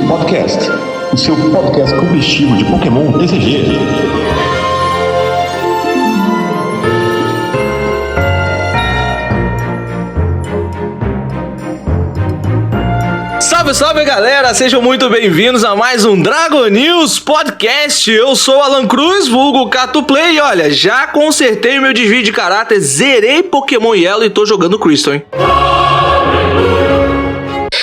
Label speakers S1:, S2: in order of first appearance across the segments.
S1: Podcast, o seu podcast competitivo de Pokémon TCG.
S2: Salve, salve galera, sejam muito bem-vindos a mais um Dragon News Podcast. Eu sou Alan Cruz, vulgo Catuplay, e olha, já consertei meu desvio de caráter, zerei Pokémon Yellow e tô jogando Crystal, hein?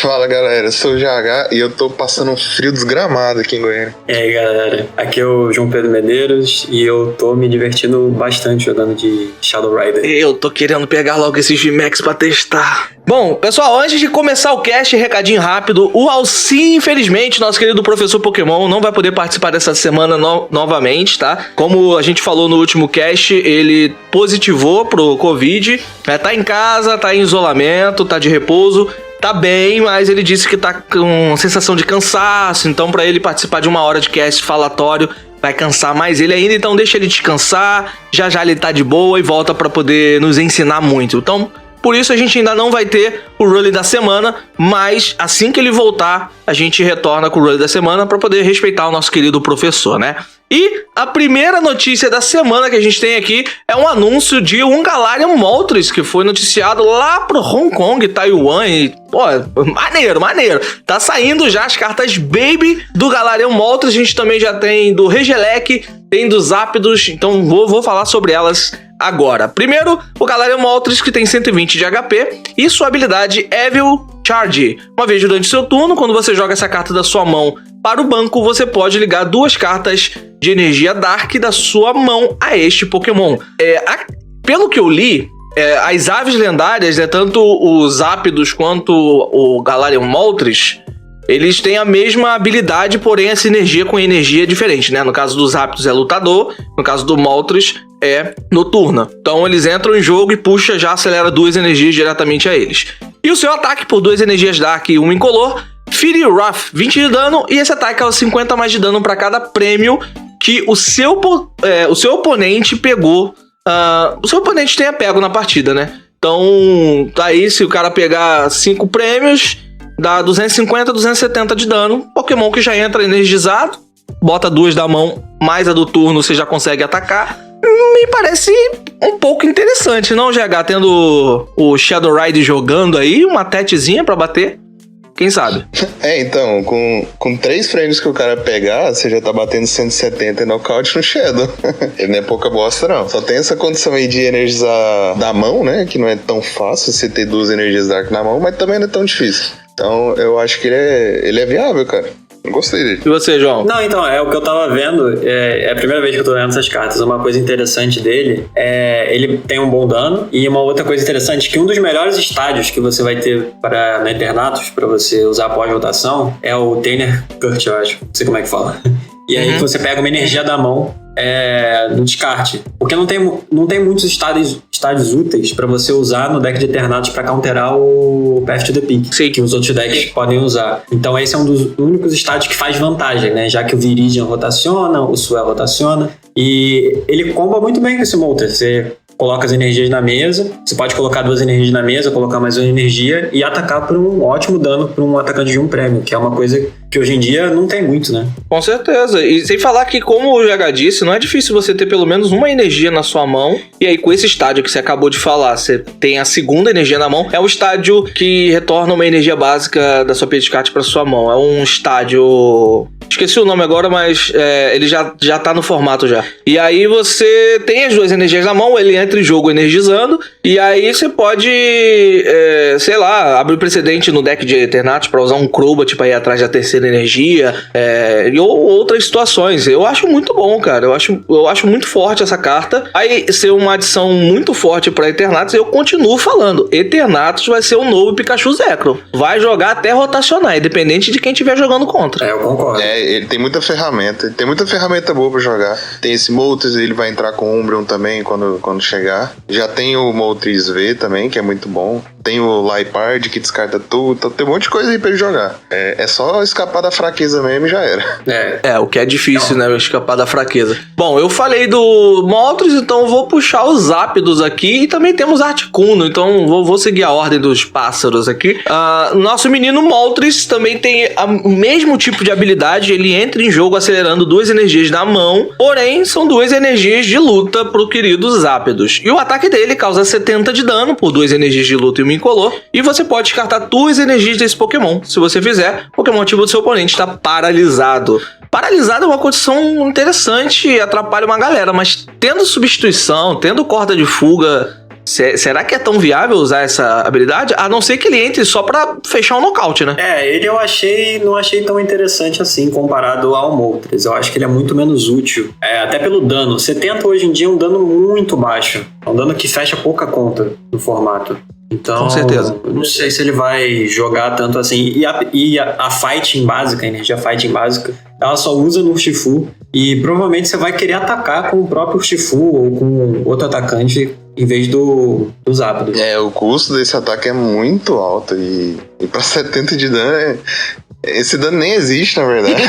S3: Fala galera, eu sou o GH e eu tô passando um frio desgramado aqui em Goiânia.
S4: E aí galera, aqui é o João Pedro Medeiros e eu tô me divertindo bastante jogando de Shadow Rider.
S2: Eu tô querendo pegar logo esses VMAX pra testar. Bom, pessoal, antes de começar o cast, recadinho rápido, o Alci, infelizmente, nosso querido professor Pokémon, não vai poder participar dessa semana novamente, tá? Como a gente falou no último cast, ele positivou pro Covid, tá em casa, tá em isolamento, tá de repouso. Tá bem, mas ele disse que tá com sensação de cansaço, então pra ele participar de uma hora de cast falatório vai cansar mais ele ainda, então deixa ele descansar, já ele tá de boa e volta pra poder nos ensinar muito. Então, por isso a gente ainda não vai ter o Rally da semana, mas assim que ele voltar, a gente retorna com o Rally da semana pra poder respeitar o nosso querido professor, né? E a primeira notícia da semana que a gente tem aqui é um anúncio de um Galarian Moltres que foi noticiado lá pro Hong Kong, Taiwan e... Pô, maneiro. Tá saindo já as cartas Baby do Galarian Moltres, a gente também já tem do Regelec, tem dos Zapdos, então vou falar sobre elas agora. Primeiro, o Galarian Moltres que tem 120 de HP e sua habilidade Evil Charge. Uma vez durante seu turno, quando você joga essa carta da sua mão para o banco, você pode ligar duas cartas de energia Dark da sua mão a este Pokémon. Pelo que eu li, as aves lendárias, né, tanto os Zapdos quanto o Galarian Moltres, eles têm a mesma habilidade, porém essa energia com energia diferente, né? No caso dos Zapdos é lutador, no caso do Moltres é noturna. Então eles entram em jogo e puxa, já acelera duas energias diretamente a eles. E o seu ataque por duas energias Dark e uma incolor, Fire Wrath, 20 de dano, e esse ataque é 50 mais de dano para cada prêmio que o seu oponente pegou. O seu oponente tenha pego na partida, né? Então, tá aí, se o cara pegar 5 prêmios, dá 250, 270 de dano. Pokémon que já entra energizado, bota duas da mão, mais a do turno, você já consegue atacar. Me parece um pouco interessante, não, GH? Tendo o Shadow Rider jogando aí, uma tetezinha pra bater. Quem sabe?
S3: Então, com 3 frames que o cara pegar, você já tá batendo 170 e nocaute no Shadow. Ele não é pouca bosta, não. Só tem essa condição aí de energizar da mão, né? Que não é tão fácil você ter duas energias Dark na mão, mas também não é tão difícil. Então, eu acho que ele é viável, cara. Eu gostei dele.
S2: E você, João?
S4: Não, então, é o que eu tava vendo, é a primeira vez que eu tô vendo essas cartas. Uma coisa interessante dele ele tem um bom dano, e uma outra coisa interessante, que um dos melhores estádios que você vai ter na Eternatus, pra você usar após rotação, é o Trainer Kurt, eu acho. Não sei como é que fala. E aí você pega uma energia da mão no descarte. Porque não tem muitos estádios úteis pra você usar no deck de Eternatus pra counterar o Path to the Peak,
S2: sim,
S4: que os outros decks podem usar. Então esse é um dos únicos estádios que faz vantagem, né? Já que o Viridian rotaciona, o Swell rotaciona. E ele comba muito bem com esse Moltres. Você coloca as energias na mesa, você pode colocar duas energias na mesa, colocar mais uma energia e atacar por um ótimo dano para um atacante de um prêmio, que é uma coisa que hoje em dia não tem muito, né?
S2: Com certeza. E sem falar que, como o GH disse, não é difícil você ter pelo menos uma energia na sua mão. E aí, com esse estádio que você acabou de falar, você tem a segunda energia na mão. É um estádio que retorna uma energia básica da sua Pidgeot para sua mão. É um estádio... Esqueci o nome agora, mas ele já tá no formato já. E aí você tem as duas energias na mão, ele entra em jogo energizando, e aí você pode, sei lá, abrir precedente no deck de Eternatus pra usar um Crobat pra ir atrás da terceira energia, e outras situações. Eu acho muito bom, cara. Eu acho muito forte essa carta. Aí ser uma adição muito forte pra Eternatus, eu continuo falando. Eternatus vai ser o novo Pikachu Zekrom. Vai jogar até rotacionar, independente de quem estiver jogando contra.
S4: Eu concordo.
S3: Ele tem muita ferramenta. Tem muita ferramenta boa pra jogar. Tem esse Moltres, ele vai entrar com Umbreon também quando chegar. Já tem o Moltres V também, que é muito bom. tem o Lipard que descarta tudo, então tem um monte de coisa aí pra ele jogar. É só escapar da fraqueza mesmo e já era.
S2: O que é difícil, né? Escapar da fraqueza. Bom, eu falei do Moltres, então eu vou puxar os Zapdos aqui e também temos Articuno, então vou seguir a ordem dos pássaros aqui. Nosso menino Moltres também tem o mesmo tipo de habilidade, ele entra em jogo acelerando 2 energias na mão, porém são 2 energias de luta pro querido Zapdos. E o ataque dele causa 70 de dano por 2 energias de luta e um incolor, e você pode descartar 2 energias desse Pokémon. Se você fizer, o Pokémon ativo do seu oponente está paralisado. Paralisado é uma condição interessante e atrapalha uma galera, mas tendo substituição, tendo corda de fuga, será que é tão viável usar essa habilidade? A não ser que ele entre só pra fechar um nocaute, né?
S4: Ele não achei tão interessante assim comparado ao Moltres. Eu acho que ele é muito menos útil. Até pelo dano. 70 hoje em dia é um dano muito baixo. É um dano que fecha pouca conta no formato. Então,
S2: com certeza.
S4: Eu não sei se ele vai jogar tanto assim. E a fighting básica, a energia fighting básica, ela só usa no Urshifu. E provavelmente você vai querer atacar com o próprio Urshifu ou com outro atacante em vez do Zapdos.
S3: O custo desse ataque é muito alto. E pra 70 de dano, esse dano nem existe, na verdade.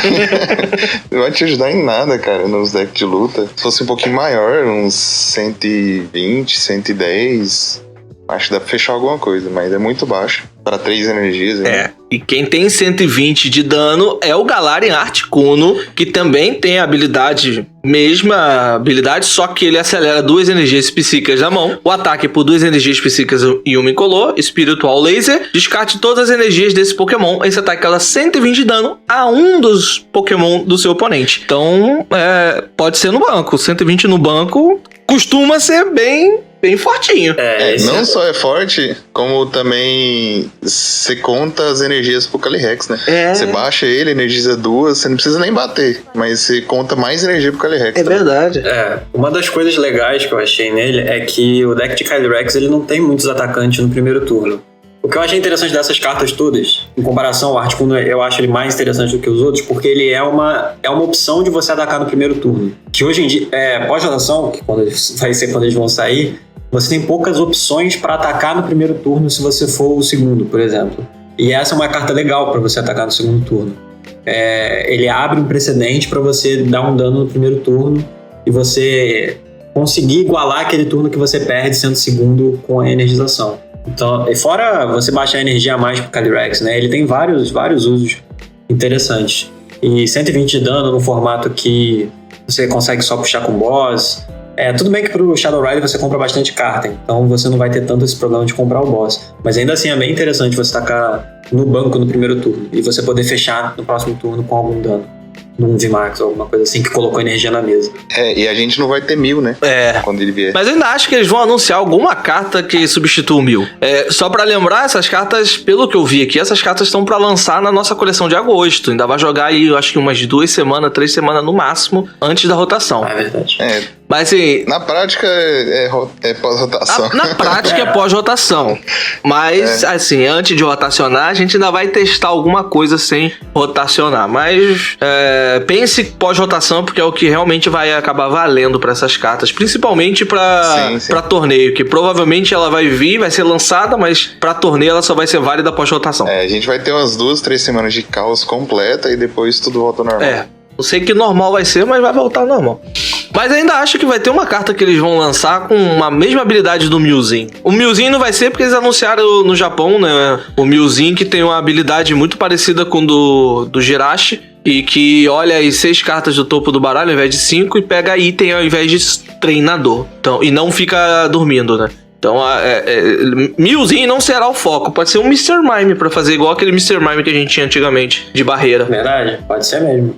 S3: Não vai te ajudar em nada, cara, nos decks de luta. Se fosse um pouquinho maior, uns 120, 110... acho que dá pra fechar alguma coisa, mas é muito baixo. Para 3 energias. Né?
S2: E quem tem 120 de dano é o Galarian Articuno, que também tem a habilidade, mesma habilidade, só que ele acelera 2 energias psíquicas na mão. O ataque por 2 energias psíquicas e uma incolor, Spiritual Laser. Descarte todas as energias desse Pokémon. Esse ataque causa 120 de dano a um dos Pokémon do seu oponente. Então, pode ser no banco. 120 no banco costuma ser bem fortinho.
S3: Não só é forte, como também você conta as energias pro Calyrex, né? Você baixa ele, energiza 2, você não precisa nem bater, mas você conta mais energia pro Calyrex.
S2: Verdade.
S4: Uma das coisas legais que eu achei nele é que o deck de Calyrex, ele não tem muitos atacantes no primeiro turno. O que eu achei interessante dessas cartas todas, em comparação ao Articuno, eu acho ele mais interessante do que os outros, porque ele é uma opção de você atacar no primeiro turno. Que hoje em dia, pós-rotação, que vai ser quando eles vão sair, você tem poucas opções para atacar no primeiro turno se você for o segundo, por exemplo. E essa é uma carta legal para você atacar no segundo turno. Ele abre um precedente para você dar um dano no primeiro turno e você conseguir igualar aquele turno que você perde sendo segundo com a energização. Então, e fora você baixar energia a mais pro Calyrex, né? Ele tem vários usos interessantes. E 120 de dano no formato que você consegue só puxar com boss. Tudo bem que pro Shadow Rider você compra bastante carta, então você não vai ter tanto esse problema de comprar o boss. Mas ainda assim é bem interessante você tacar no banco no primeiro turno e você poder fechar no próximo turno com algum dano. Num VMAX ou alguma coisa assim que colocou energia na mesa.
S3: E a gente não vai ter 1000, né? Quando ele vier.
S2: Mas eu ainda acho que eles vão anunciar alguma carta que substitua o 1000. Só pra lembrar, essas cartas, pelo que eu vi aqui, essas cartas estão pra lançar na nossa coleção de agosto. Ainda vai jogar aí, eu acho que umas 2 semanas, 3 semanas no máximo, antes da rotação.
S4: É verdade.
S2: Mas assim...
S3: Na prática é pós-rotação.
S2: Na prática é pós-rotação. Mas, assim, antes de rotacionar, a gente ainda vai testar alguma coisa sem rotacionar. Mas pense pós-rotação, porque é o que realmente vai acabar valendo para essas cartas. Principalmente para torneio, que provavelmente ela vai vir, vai ser lançada, mas para torneio ela só vai ser válida pós-rotação.
S3: A gente vai ter umas 2, 3 semanas de caos completa e depois tudo volta ao normal.
S2: Não sei que normal vai ser, mas vai voltar ao normal. Mas ainda acho que vai ter uma carta que eles vão lançar com a mesma habilidade do Mewzin. O Mewzin não vai ser porque eles anunciaram no Japão, né? O Mewzin que tem uma habilidade muito parecida com do Jirachi. E que olha as 6 cartas do topo do baralho ao invés de 5 e pega item ao invés de treinador. Então, e não fica dormindo, né? Então, Mewzin não será o foco. Pode ser um Mr. Mime pra fazer igual aquele Mr. Mime que a gente tinha antigamente, de barreira.
S4: Verdade, pode ser mesmo.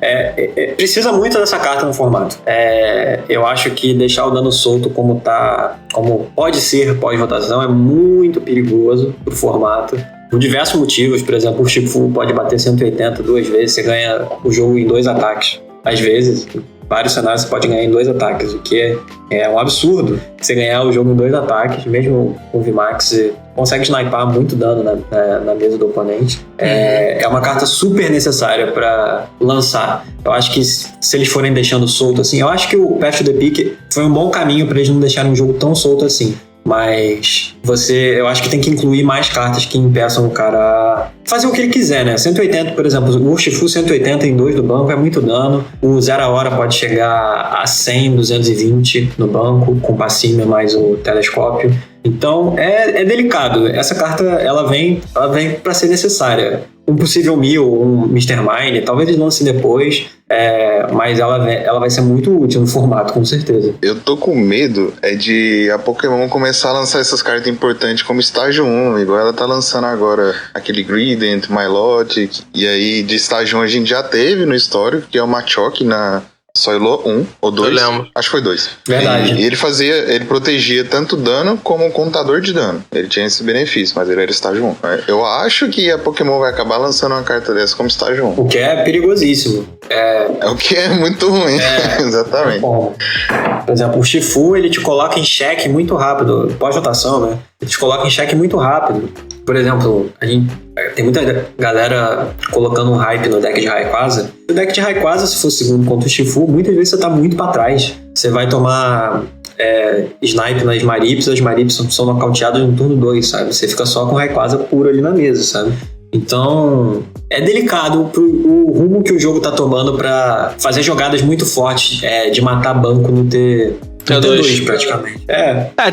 S4: Precisa muito dessa carta no formato. Eu acho que deixar o dano solto como pode ser pós-rotação é muito perigoso pro formato. Por diversos motivos. Por exemplo, o Shifu pode bater 180 2 vezes, você ganha o jogo em 2 ataques. Às vezes, em vários cenários você pode ganhar em 2 ataques, o que é um absurdo. Você ganhar o jogo em 2 ataques, mesmo com o VMAX, você consegue snipar muito dano na mesa do oponente. É uma carta super necessária para lançar. Eu acho que se eles forem deixando solto assim, eu acho que o Path to the Peak foi um bom caminho para eles não deixarem um jogo tão solto assim. Mas eu acho que tem que incluir mais cartas que impeçam o cara a fazer o que ele quiser, né? 180, por exemplo, o Urshifu 180 em 2 do banco é muito dano. O 0 a hora pode chegar a 100, 220 no banco, com o passinho mais o telescópio. Então é delicado. Essa carta ela vem para ser necessária. Um possível Mil, um Mr. Mine, talvez eles lancem depois, mas ela vai ser muito útil no formato, com certeza.
S3: Eu tô com medo de a Pokémon começar a lançar essas cartas importantes como estágio 1, igual ela tá lançando agora aquele Grident, Milotic, e aí de estágio 1 a gente já teve no histórico, que é o Machoke na Soilou 1 ou 2.
S2: Eu lembro.
S3: Acho que foi 2.
S4: Verdade.
S3: E ele protegia tanto dano como o contador de dano. Ele tinha esse benefício, mas ele era estágio 1. Eu acho que a Pokémon vai acabar lançando uma carta dessa como estágio 1.
S4: O que é perigosíssimo.
S3: O que é muito ruim. Exatamente.
S4: Bom, por exemplo, o Shifu, ele te coloca em xeque muito rápido. Pós-rotação, né? Ele te coloca em xeque muito rápido. Por exemplo, tem muita galera colocando um hype no deck de Rayquaza. O deck de Rayquaza, se for segundo contra o Shifu, muitas vezes você tá muito pra trás. Você vai tomar snipe nas Marips, as Marips são nocauteadas no turno 2, sabe? Você fica só com o Rayquaza puro ali na mesa, sabe? Então, é delicado o rumo que o jogo tá tomando pra fazer jogadas muito fortes, de matar banco no T2 praticamente.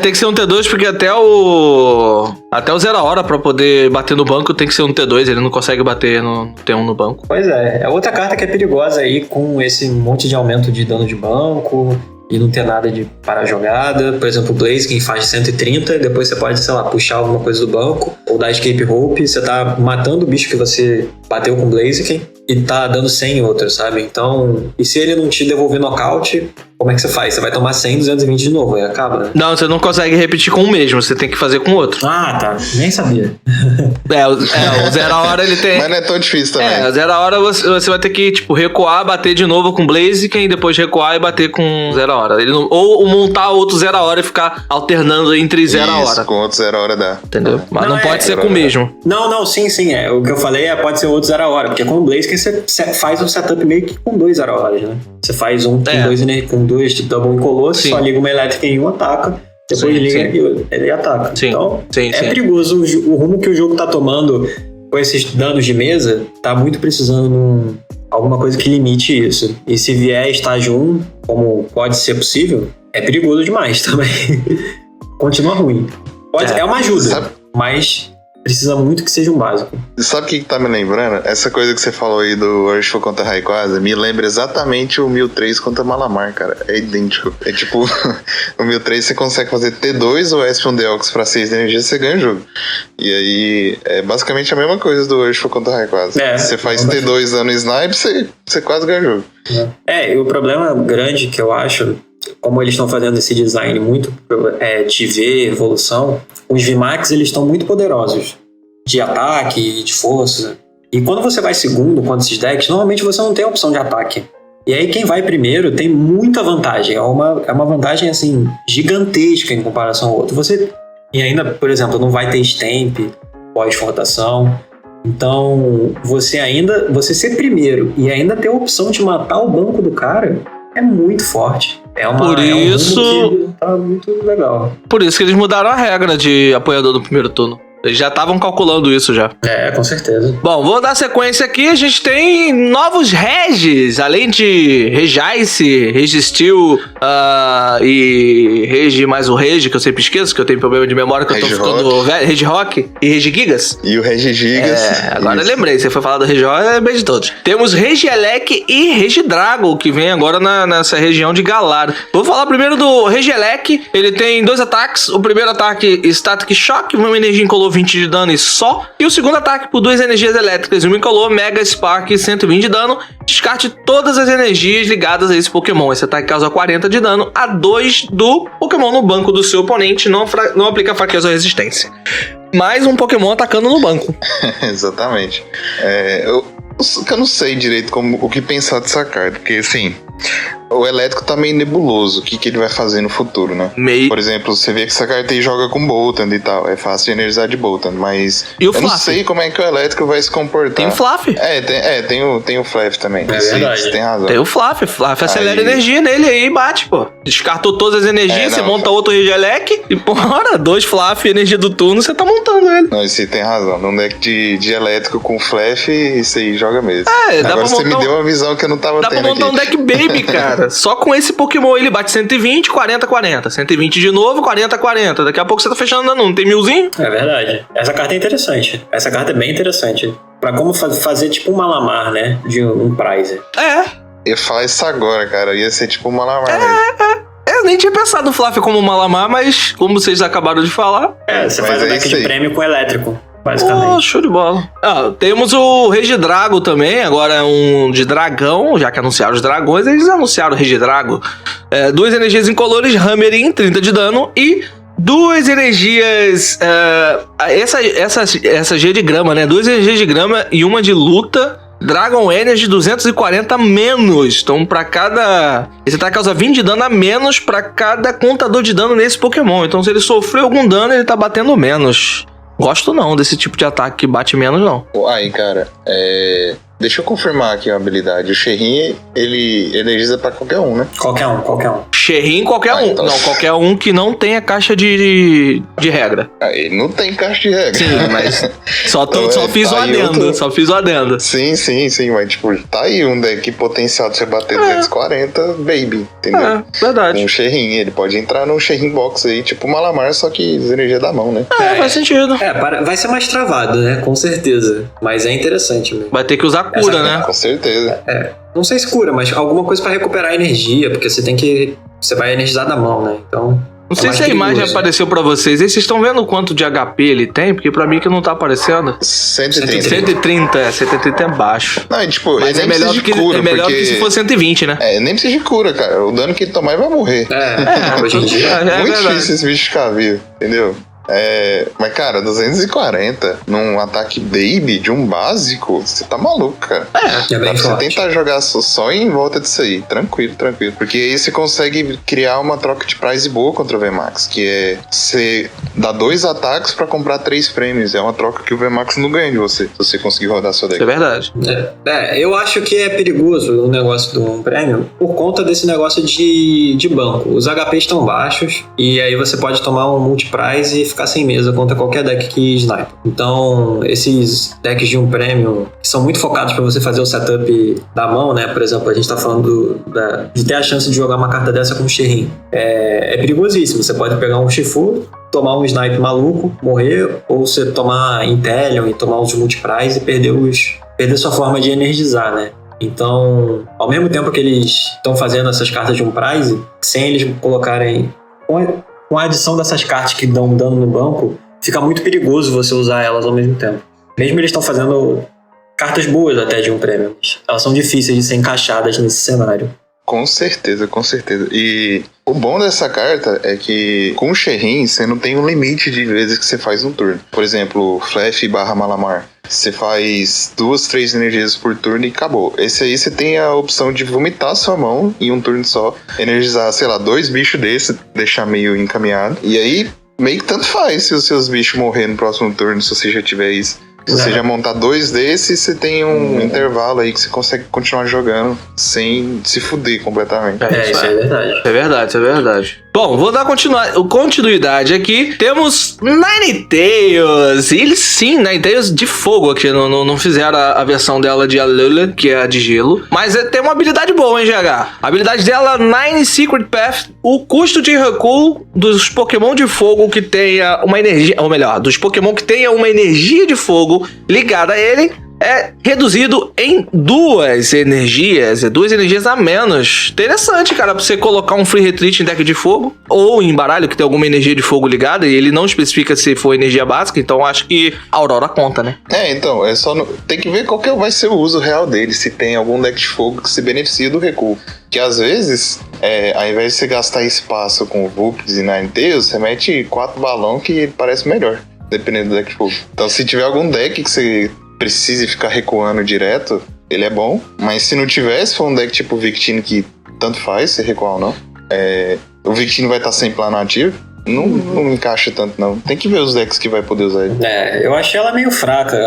S2: Tem que ser um T2 porque até o 0 a hora pra poder bater no banco tem que ser um T2, ele não consegue bater no T1 no banco.
S4: Pois é outra carta que é perigosa aí com esse monte de aumento de dano de banco e não ter nada de parar a jogada. Por exemplo, o Blaziken faz 130, depois você pode, sei lá, puxar alguma coisa do banco ou dar Escape Rope, você tá matando o bicho que você bateu com o Blaziken e tá dando 100 em outro, sabe? Então, e se ele não te devolver nocaute, como é que você faz? Você vai tomar 100, 220 de novo, aí acaba, né?
S2: Não, você não consegue repetir com o mesmo, você tem que fazer com outro.
S4: Ah, tá. Nem sabia.
S2: O 0 a hora ele tem...
S3: Mas não é tão difícil também.
S2: O 0 a hora você vai ter que, recuar, bater de novo com Blaziken, depois recuar e bater com 0 a hora. Ou montar outro 0 a hora e ficar alternando entre 0 a hora.
S3: Isso, com outro 0 a hora dá.
S2: Entendeu? Mas não pode ser com o mesmo.
S4: Não, sim. O que eu falei pode ser outro 0 a hora, porque com o Blaziken você faz um setup meio que com 2 0 a horas, né? Você faz um com dois de Double Incolor, só liga uma elétrica em um, ataca, depois liga e ele ataca. Então, perigoso. O rumo que o jogo tá tomando com esses danos de mesa, tá muito precisando alguma coisa que limite isso. E se vier estágio 1, como pode ser possível, é perigoso demais também. Continua ruim. É uma ajuda, mas precisa muito que seja um básico.
S3: Sabe o que tá me lembrando? Essa coisa que você falou aí do Urshifu contra Rayquaza me lembra exatamente o 1003 contra Malamar, cara. É idêntico. É tipo, o 1003 você consegue fazer T2 ou Espion Deoxys pra 6 de energia, você ganha o jogo. E aí, é basicamente a mesma coisa do Urshifu contra Rayquaza. Você faz T2 dando snipe, você quase ganha o jogo.
S4: E o problema grande que eu acho, como eles estão fazendo esse design muito TV, evolução, os VMAX eles estão muito poderosos de ataque, de força. E quando você vai segundo com esses decks, normalmente você não tem a opção de ataque. E aí quem vai primeiro tem muita vantagem. É uma vantagem assim gigantesca em comparação ao outro. E ainda, por exemplo, não vai ter stamp pós-rotação. Então, você ser primeiro e ainda ter a opção de matar o banco do cara é muito forte.
S2: Por isso,
S4: um que tá muito legal.
S2: Por isso que eles mudaram a regra de apoiador no primeiro turno. Eles já estavam calculando isso já.
S4: Com certeza.
S2: Bom, vou dar sequência aqui. A gente tem novos Regis. Além de Regice, Registeel e Regi mais o Regi, que eu sempre esqueço, que eu tenho problema de memória, que eu tô ficando velho. Regirock e Regigigas.
S3: E o Regigigas.
S2: Agora eu lembrei. Você foi falar do Regirock, eu lembrei de todos. Temos Regielec e Regidrago, que vem agora nessa região de Galar. Vou falar primeiro do Regielec. Ele tem 2 ataques. O primeiro ataque, Static Shock, uma energia incolor 20 de dano e só. E o segundo ataque por 2 energias elétricas e uma incolor, Mega Spark, 120 de dano. Descarte todas as energias ligadas a esse Pokémon. Esse ataque causa 40 de dano a 2 do Pokémon no banco do seu oponente. Não aplica fraqueza ou resistência. Mais um Pokémon atacando no banco.
S3: Exatamente. Eu não sei direito o que pensar dessa carta, porque assim, o elétrico tá meio nebuloso, o que ele vai fazer no futuro, né? Por exemplo, você vê que essa carta aí joga com Boltund e tal, é fácil de energizar de Boltund, mas eu não sei como é que o elétrico vai se comportar.
S2: Tem o Flaf.
S3: Tem o Flaf também.
S4: Verdade.
S3: Você tem razão.
S2: Tem o Flaf acelera a energia nele aí e bate, pô. Descartou todas as energias, você monta outro Regelec e, porra, 2 Flaf, energia do turno, você tá montando ele.
S3: Não, você tem razão. Num deck de elétrico com Flash, isso aí joga mesmo.
S2: Dá
S3: Agora
S2: pra
S3: você
S2: montar
S3: me deu uma visão que eu não tava tendo aqui.
S2: Dá pra montar um deck baby, cara. Só com esse Pokémon ele bate 120, 40, 40. 120 de novo, 40, 40. Daqui a pouco você tá fechando não tem 1000zinho?
S4: É verdade. Essa carta é interessante. Essa carta é bem interessante. Pra como fazer tipo um Malamar, né? De um Prize.
S3: Eu ia falar isso agora, cara. Ia ser tipo uma Malamar.
S2: Eu nem tinha pensado no Fluff como Malamar, mas como vocês acabaram de falar...
S4: Você faz um deck de prêmio com elétrico, basicamente.
S2: Show de bola. Temos o Regidrago também, agora é um de dragão, já que anunciaram os dragões, eles anunciaram o Regidrago. 2 energias incolores, Hammering, 30 de dano e... 2 energias... essa G de grama, né? 2 energias de grama e uma de luta... Dragon Energy 240 menos. Então, pra cada... Esse ataque causa 20 de dano a menos pra cada contador de dano nesse Pokémon. Então, se ele sofreu algum dano, ele tá batendo menos. Gosto não desse tipo de ataque que bate menos, não.
S3: Aí, cara, deixa eu confirmar aqui a habilidade. O Sherrin, ele energiza pra qualquer um, né?
S4: Qualquer um.
S2: Sherrin, qualquer um.
S3: Então...
S2: Não, qualquer um que não tenha caixa de regra.
S3: Ele não tem caixa de regra.
S2: Sim, mas só fiz o adendo. Só fiz o adendo.
S3: Sim. Mas, tipo, tá aí um deck potencial de você bater 240, baby, entendeu?
S2: Verdade.
S3: Com o Sherrin, ele pode entrar no Sherrin Box aí, tipo Malamar, só que energia da mão, né?
S2: Faz sentido.
S4: Vai ser mais travado, né? Com certeza. Mas é interessante mesmo.
S2: Vai ter que usar cura, né?
S3: Com certeza.
S4: Não sei se cura, mas alguma coisa pra recuperar a energia, porque você vai energizar da mão, né? Então...
S2: Não sei se a imagem apareceu pra vocês. E vocês estão vendo o quanto de HP ele tem? Porque pra mim que não tá aparecendo.
S3: 130.
S2: 130 é baixo.
S3: Não, e tipo,
S2: mas
S3: é melhor do que cura.
S2: É melhor do que se fosse 120, né?
S3: Nem precisa de cura, cara. O dano que ele tomar, ele vai morrer.
S4: Hoje em dia.
S3: Muito difícil esse bicho ficar vivo, entendeu? Mas, cara, 240 num ataque baby de um básico, você tá maluco, cara.
S4: É bem
S3: Dá pra você
S4: forte.
S3: tentar jogar só em volta disso aí. Tranquilo. Porque aí você consegue criar uma troca de prize boa contra o VMAX, que é você dá 2 ataques pra comprar 3 prêmios. É uma troca que o VMAX não ganha de você, se você conseguir rodar seu deck.
S2: É verdade.
S4: Eu acho que é perigoso o negócio do prêmio por conta desse negócio de banco. Os HPs estão baixos e aí você pode tomar um multi-prize e ficar sem mesa contra qualquer deck que snipe. Então, esses decks de um prêmio que são muito focados para você fazer o setup da mão, né? Por exemplo, a gente tá falando de ter a chance de jogar uma carta dessa com o Sherrin. É perigosíssimo. Você pode pegar um Shifu, tomar um snipe maluco, morrer, ou você tomar Inteleon e tomar os multi-prize e perder sua forma de energizar, né? Então, ao mesmo tempo que eles estão fazendo essas cartas de um prize, sem eles colocarem... Com a adição dessas cartas que dão dano no banco, fica muito perigoso você usar elas ao mesmo tempo. Mesmo eles estão fazendo cartas boas até de um prêmio, elas são difíceis de ser encaixadas nesse cenário.
S3: Com certeza. E o bom dessa carta é que com o Sherrin você não tem um limite de vezes que você faz no turno. Por exemplo, Flash / Malamar. Você faz 2, 3 energias por turno e acabou. Esse aí você tem a opção de vomitar sua mão em um turno só, energizar, 2 bichos desses, deixar meio encaminhado. E aí, meio que tanto faz se os seus bichos morrerem no próximo turno, se você já tiver isso. Se você já montar 2 desses, você tem um intervalo aí que você consegue continuar jogando sem se fuder completamente.
S4: Isso é verdade.
S2: É verdade. Bom, vou dar continuidade aqui. Temos Ninetales. Eles sim, Ninetales de fogo aqui. Não fizeram a versão dela de Alola, que é a de gelo. Mas tem uma habilidade boa, hein, GH? A habilidade dela, Nine Secret Path. O custo de recuo dos Pokémon de fogo que tenha uma energia... Ou melhor, dos Pokémon que tenha uma energia de fogo ligada a ele... é reduzido em 2 energias. 2 energias a menos. Interessante, cara, pra você colocar um free retreat em deck de fogo. Ou em baralho que tem alguma energia de fogo ligada. E ele não especifica se for energia básica. Então acho que a Aurora conta, né?
S3: Então, tem que ver qual que vai ser o uso real dele. Se tem algum deck de fogo que se beneficia do recuo. Que às vezes, ao invés de você gastar espaço com Vulpix e Ninetales, você mete 4 balão que parece melhor. Dependendo do deck de fogo. Então se tiver algum deck que você precise ficar recuando direto, ele é bom. Mas se não tiver, se for um deck tipo Victini, que tanto faz se recuar ou não, o Victini vai estar sempre lá no ativo. Não encaixa tanto, não. Tem que ver os decks que vai poder usar ele.
S4: Eu achei ela meio fraca.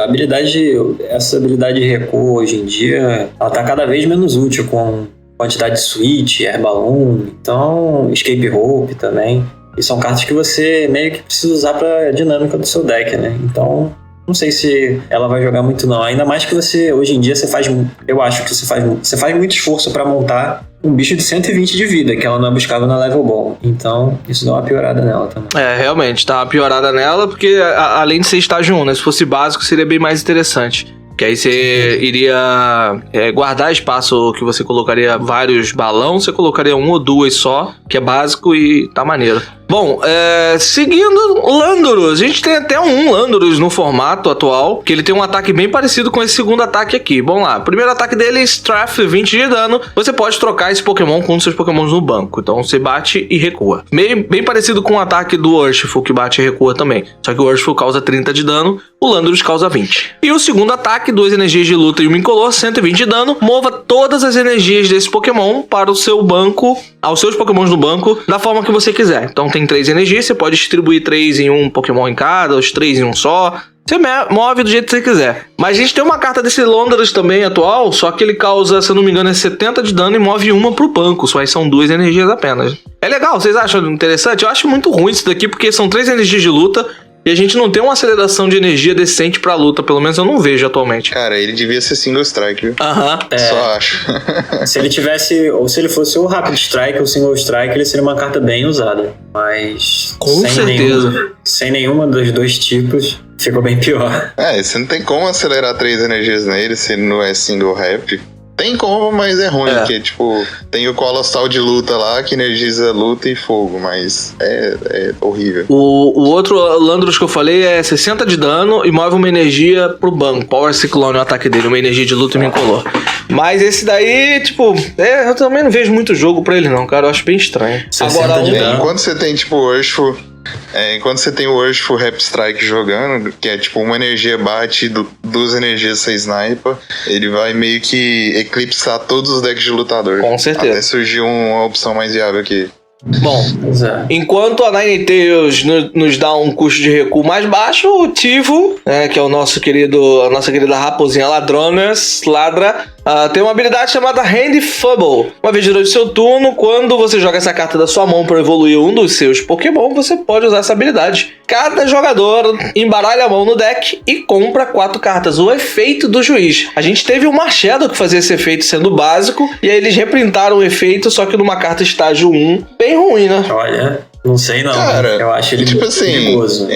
S4: Essa habilidade de recuo hoje em dia, ela tá cada vez menos útil com quantidade de switch, air balloon, então escape rope também. E são cartas que você meio que precisa usar pra dinâmica do seu deck, né? Então, não sei se ela vai jogar muito não. Ainda mais que você, hoje em dia, eu acho que você faz muito esforço pra montar um bicho de 120 de vida, que ela não buscava na level ball. Então, isso dá uma piorada nela também.
S2: Realmente, dá uma piorada nela, porque além de ser estágio 1, né? Se fosse básico, seria bem mais interessante. Que aí você iria guardar espaço que você colocaria vários balões, você colocaria 1 ou 2 só, que é básico e tá maneiro. Bom, seguindo Landorus, a gente tem até um Landorus no formato atual, que ele tem um ataque bem parecido com esse segundo ataque aqui. Vamos lá, o primeiro ataque dele é Strafe, 20 de dano. Você pode trocar esse Pokémon com um dos seus Pokémons no banco, então você bate e recua. Bem parecido com o ataque do Urshifu, que bate e recua também. Só que o Urshifu causa 30 de dano, o Landorus causa 20. E o segundo ataque, 2 energias de luta e uma incolor, 120 de dano. Mova todas as energias desse Pokémon para o seu banco, aos seus Pokémons no banco, da forma que você quiser. Então tem 3 energias, você pode distribuir 3 em um Pokémon em cada, os 3 em um só. Você move do jeito que você quiser. Mas a gente tem uma carta desse Landorus também atual, só que ele causa, se eu não me engano, 70 de dano e move uma pro banco. Só aí são 2 energias apenas. É legal, vocês acham interessante? Eu acho muito ruim isso daqui, porque são 3 energias de luta e a gente não tem uma aceleração de energia decente pra luta. Pelo menos eu não vejo atualmente.
S3: Cara, ele devia ser single strike, viu? Só acho.
S4: Se ele tivesse, ou se ele fosse o Rapid Strike ou Single Strike, ele seria uma carta bem usada. Mas
S2: com certeza.
S4: Sem nenhuma dos dois tipos, ficou bem pior.
S3: Você não tem como acelerar 3 energias nele se não é single rap. Tem como, mas é ruim, porque, tipo, tem o Colossal de luta lá, que energiza luta e fogo, mas é horrível.
S2: O outro Landorus que eu falei é 60 de dano e move uma energia pro banco. Power Cyclone, o ataque dele, uma energia de luta e uma incolor. Mas esse daí, tipo, eu também não vejo muito jogo pra ele não, cara, eu acho bem estranho.
S4: Agora,
S3: enquanto você tem, tipo, o Urshifu... enquanto você tem o Urshifu Rap Strike jogando, que é tipo uma energia bate, 2 energias você sniper, ele vai meio que eclipsar todos os decks de lutador.
S2: Com certeza.
S3: Até surgiu uma opção mais viável aqui.
S2: Bom, enquanto a Ninetales nos dá um custo de recuo mais baixo, o Tivo, que é a nossa querida raposinha ladra, tem uma habilidade chamada Hand Fumble. Uma vez durante o seu turno, quando você joga essa carta da sua mão para evoluir um dos seus Pokémon, você pode usar essa habilidade. Cada jogador embaralha a mão no deck e compra 4 cartas. O efeito do juiz. A gente teve o Marshadow que fazia esse efeito sendo básico, e aí eles reprintaram o efeito, só que numa carta estágio 1. Bem ruim, né?
S4: Olha, não sei não.
S3: Cara,
S4: eu acho ele
S3: tipo
S4: muito
S3: assim,
S4: perigoso.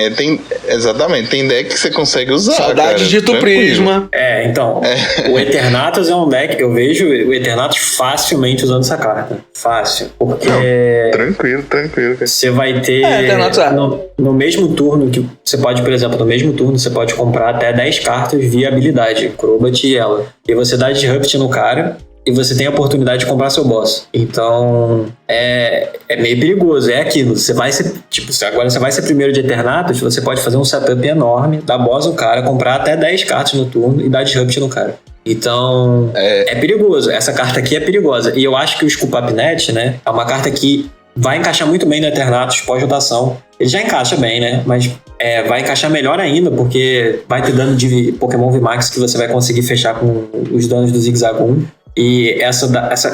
S3: Exatamente, tem deck que você consegue usar.
S2: Saudade de Dito Prisma.
S4: Então, o Eternatus é um deck, eu vejo o Eternatus facilmente usando essa carta. Fácil. Porque...
S3: Tranquilo.
S4: Você vai ter... no mesmo turno, que você pode, por exemplo, no mesmo turno, você pode comprar até 10 cartas via habilidade, Crobat e ela. E você dá Disrupt no cara... E você tem a oportunidade de comprar seu boss. Então, é meio perigoso. É aquilo. Você vai ser... Tipo, agora você vai ser primeiro de Eternatus, você pode fazer um setup enorme, dar boss no cara, comprar até 10 cartas no turno e dar disrupt no cara. Então, é perigoso. Essa carta aqui é perigosa. E eu acho que o Scoop Up Net, né, é uma carta que vai encaixar muito bem no Eternatus pós-rotação. Ele já encaixa bem, né? Mas vai encaixar melhor ainda, porque vai ter dano de Pokémon VMAX que você vai conseguir fechar com os danos do Zigzagoon. E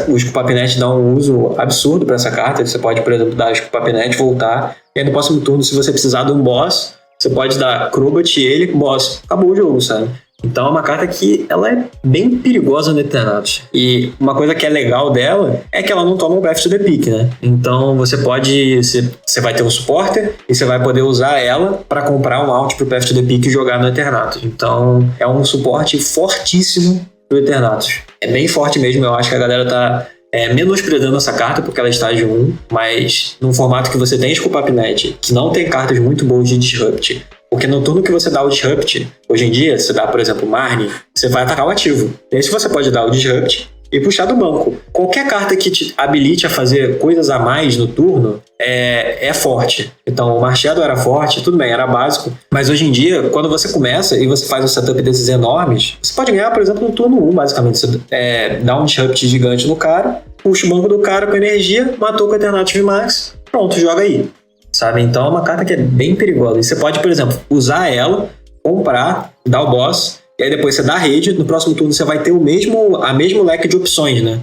S4: o Scoop Up Net dá um uso absurdo para essa carta. Você pode, por exemplo, dar Scoop Up Net, voltar, e aí no próximo turno, se você precisar de um boss, você pode dar Crobat e ele, boss. Acabou o jogo, sabe? Então é uma carta que ela é bem perigosa no Eternatus. E uma coisa que é legal dela é que ela não toma o Path to the Peak, né? Então você vai ter um supporter e você vai poder usar ela para comprar um out pro Path to the Peak e jogar no Eternatus. Então é um suporte fortíssimo pro Eternatus. É bem forte mesmo, eu acho que a galera tá menosprezando essa carta porque ela é estágio 1, mas num formato que você tem Scoop Up Net, que não tem cartas muito boas de Disrupt, porque no turno que você dá o Disrupt, hoje em dia, você dá, por exemplo, o Marnie, você vai atacar o ativo. Nesse você pode dar o Disrupt e puxar do banco. Qualquer carta que te habilite a fazer coisas a mais no turno é forte. Então, o Marshadow era forte, tudo bem, era básico. Mas hoje em dia, quando você começa e você faz um setup desses enormes, você pode ganhar, por exemplo, no turno 1, basicamente. Você dá um disrupt gigante no cara, puxa o banco do cara com energia, matou com o Eternatus VMAX, pronto, joga aí. Sabe? Então, é uma carta que é bem perigosa. E você pode, por exemplo, usar ela, comprar, dar o boss... E aí depois você dá a rede, no próximo turno você vai ter a mesmo leque de opções, né?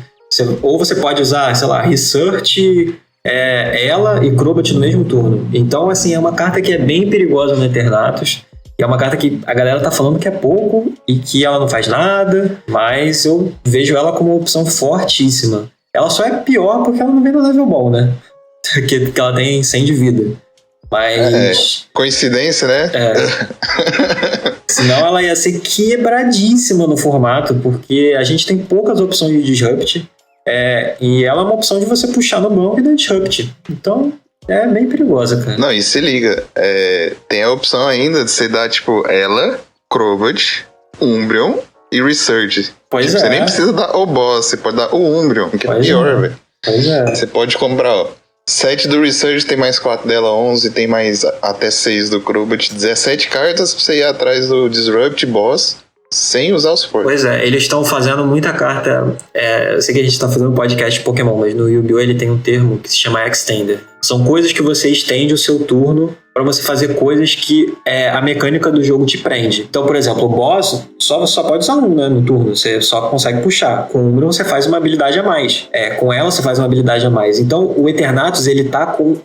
S4: Ou você pode usar, sei lá, Research, ela e Crobat no mesmo turno. Então, assim, é uma carta que é bem perigosa no Eternatus. E é uma carta que a galera tá falando que é pouco e que ela não faz nada, mas eu vejo ela como uma opção fortíssima. Ela só é pior porque ela não vem no level bom, né? Que ela tem 100 de vida. Mas...
S3: coincidência, né?
S4: Senão ela ia ser quebradíssima no formato, porque a gente tem poucas opções de Disrupt. E ela é uma opção de você puxar no banco e dar Disrupt. Então... é bem perigosa, cara.
S3: Não, e se liga, tem a opção ainda de você dar, tipo, ela, Crobat, Umbreon e Resurge.
S4: Pois
S3: Você nem precisa dar o boss, você pode dar o Umbreon, que é pior, velho.
S4: Pois é.
S3: Você pode comprar, ó, 7 do Resurge, tem mais 4 dela, 11, tem mais até 6 do Crobat, 17 cartas pra você ir atrás do Disrupt Boss, sem usar o suporte.
S4: Pois é, eles estão fazendo muita carta. Eu sei que a gente tá fazendo um podcast de Pokémon, mas no Yu-Gi-Oh! Ele tem um termo que se chama Extender. São coisas que você estende o seu turno para você fazer coisas que a mecânica do jogo te prende. Então, por exemplo, o boss só pode usar um, né, no turno. Você só consegue puxar. Com o Umbreon você faz uma habilidade a mais. Com ela você faz uma habilidade a mais. Então, o Eternatus, ele tá com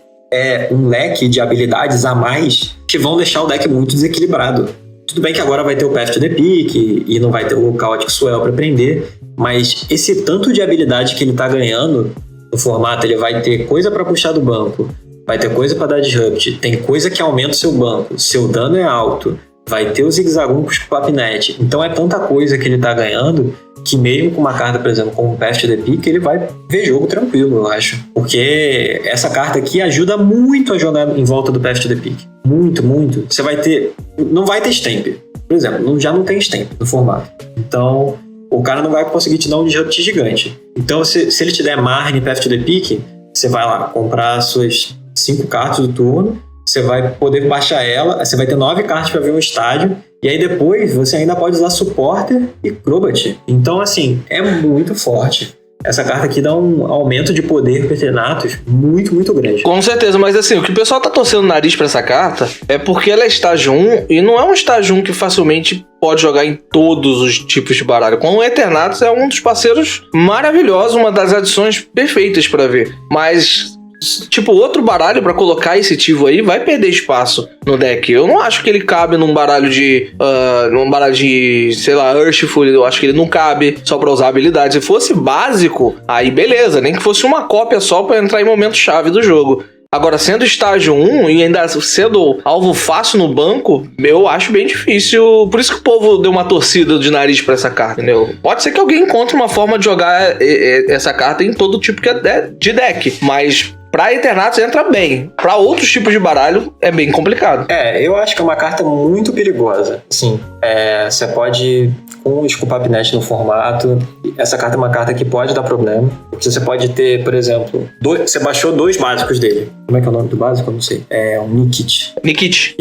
S4: um leque de habilidades a mais que vão deixar o deck muito desequilibrado. Tudo bem que agora vai ter o Path to the Peak e não vai ter o Chaotic Swell para prender, mas esse tanto de habilidade que ele tá ganhando no formato, ele vai ter coisa para puxar do banco, vai ter coisa para dar Disrupt, tem coisa que aumenta o seu banco, seu dano é alto, vai ter o Zigzagoon com o Papnet. Então é tanta coisa que ele tá ganhando que mesmo com uma carta, por exemplo, como o Path to the Peak, ele vai ver jogo tranquilo, eu acho. Porque essa carta aqui ajuda muito a jogar em volta do Path to the Peak. Muito, muito. Você vai ter... não vai ter stamp. Por exemplo, já não tem stamp no formato. Então, o cara não vai conseguir te dar um disrupt gigante. Então, se ele te der Marne, Path to the Peak, você vai lá comprar suas 5 cartas do turno, você vai poder baixar ela, você vai ter 9 cartas para ver um estádio, e aí depois você ainda pode usar Supporter e Crobat. Então, assim, é muito forte. Essa carta aqui dá um aumento de poder para Eternatus muito, muito grande.
S2: Com certeza, mas assim, o que o pessoal tá torcendo o nariz pra essa carta é porque ela é estágio 1 e não é um estágio 1 que facilmente pode jogar em todos os tipos de baralho. Como o Eternatus é um dos parceiros maravilhosos, uma das adições perfeitas pra ver. Mas... tipo, outro baralho pra colocar esse ativo aí vai perder espaço no deck. Eu não acho que ele cabe num baralho de... sei lá, Urshful. Eu acho que ele não cabe só pra usar habilidade. Se fosse básico, aí beleza. Nem que fosse uma cópia só pra entrar em momento-chave do jogo. Agora, sendo estágio 1 e ainda sendo alvo fácil no banco, eu acho bem difícil. Por isso que o povo deu uma torcida de nariz pra essa carta, entendeu? Pode ser que alguém encontre uma forma de jogar essa carta em todo tipo de deck, mas... pra Eternatus entra bem. Pra outros tipos de baralho é bem complicado.
S4: Eu acho que é uma carta muito perigosa. Sim. Você pode, com o Scupapnet no formato, essa carta é uma carta que pode dar problema. Porque você pode ter, por exemplo, você baixou 2 básicos dele. Como é que é o nome do básico? Eu não sei. É um Nikit.
S2: Nikit.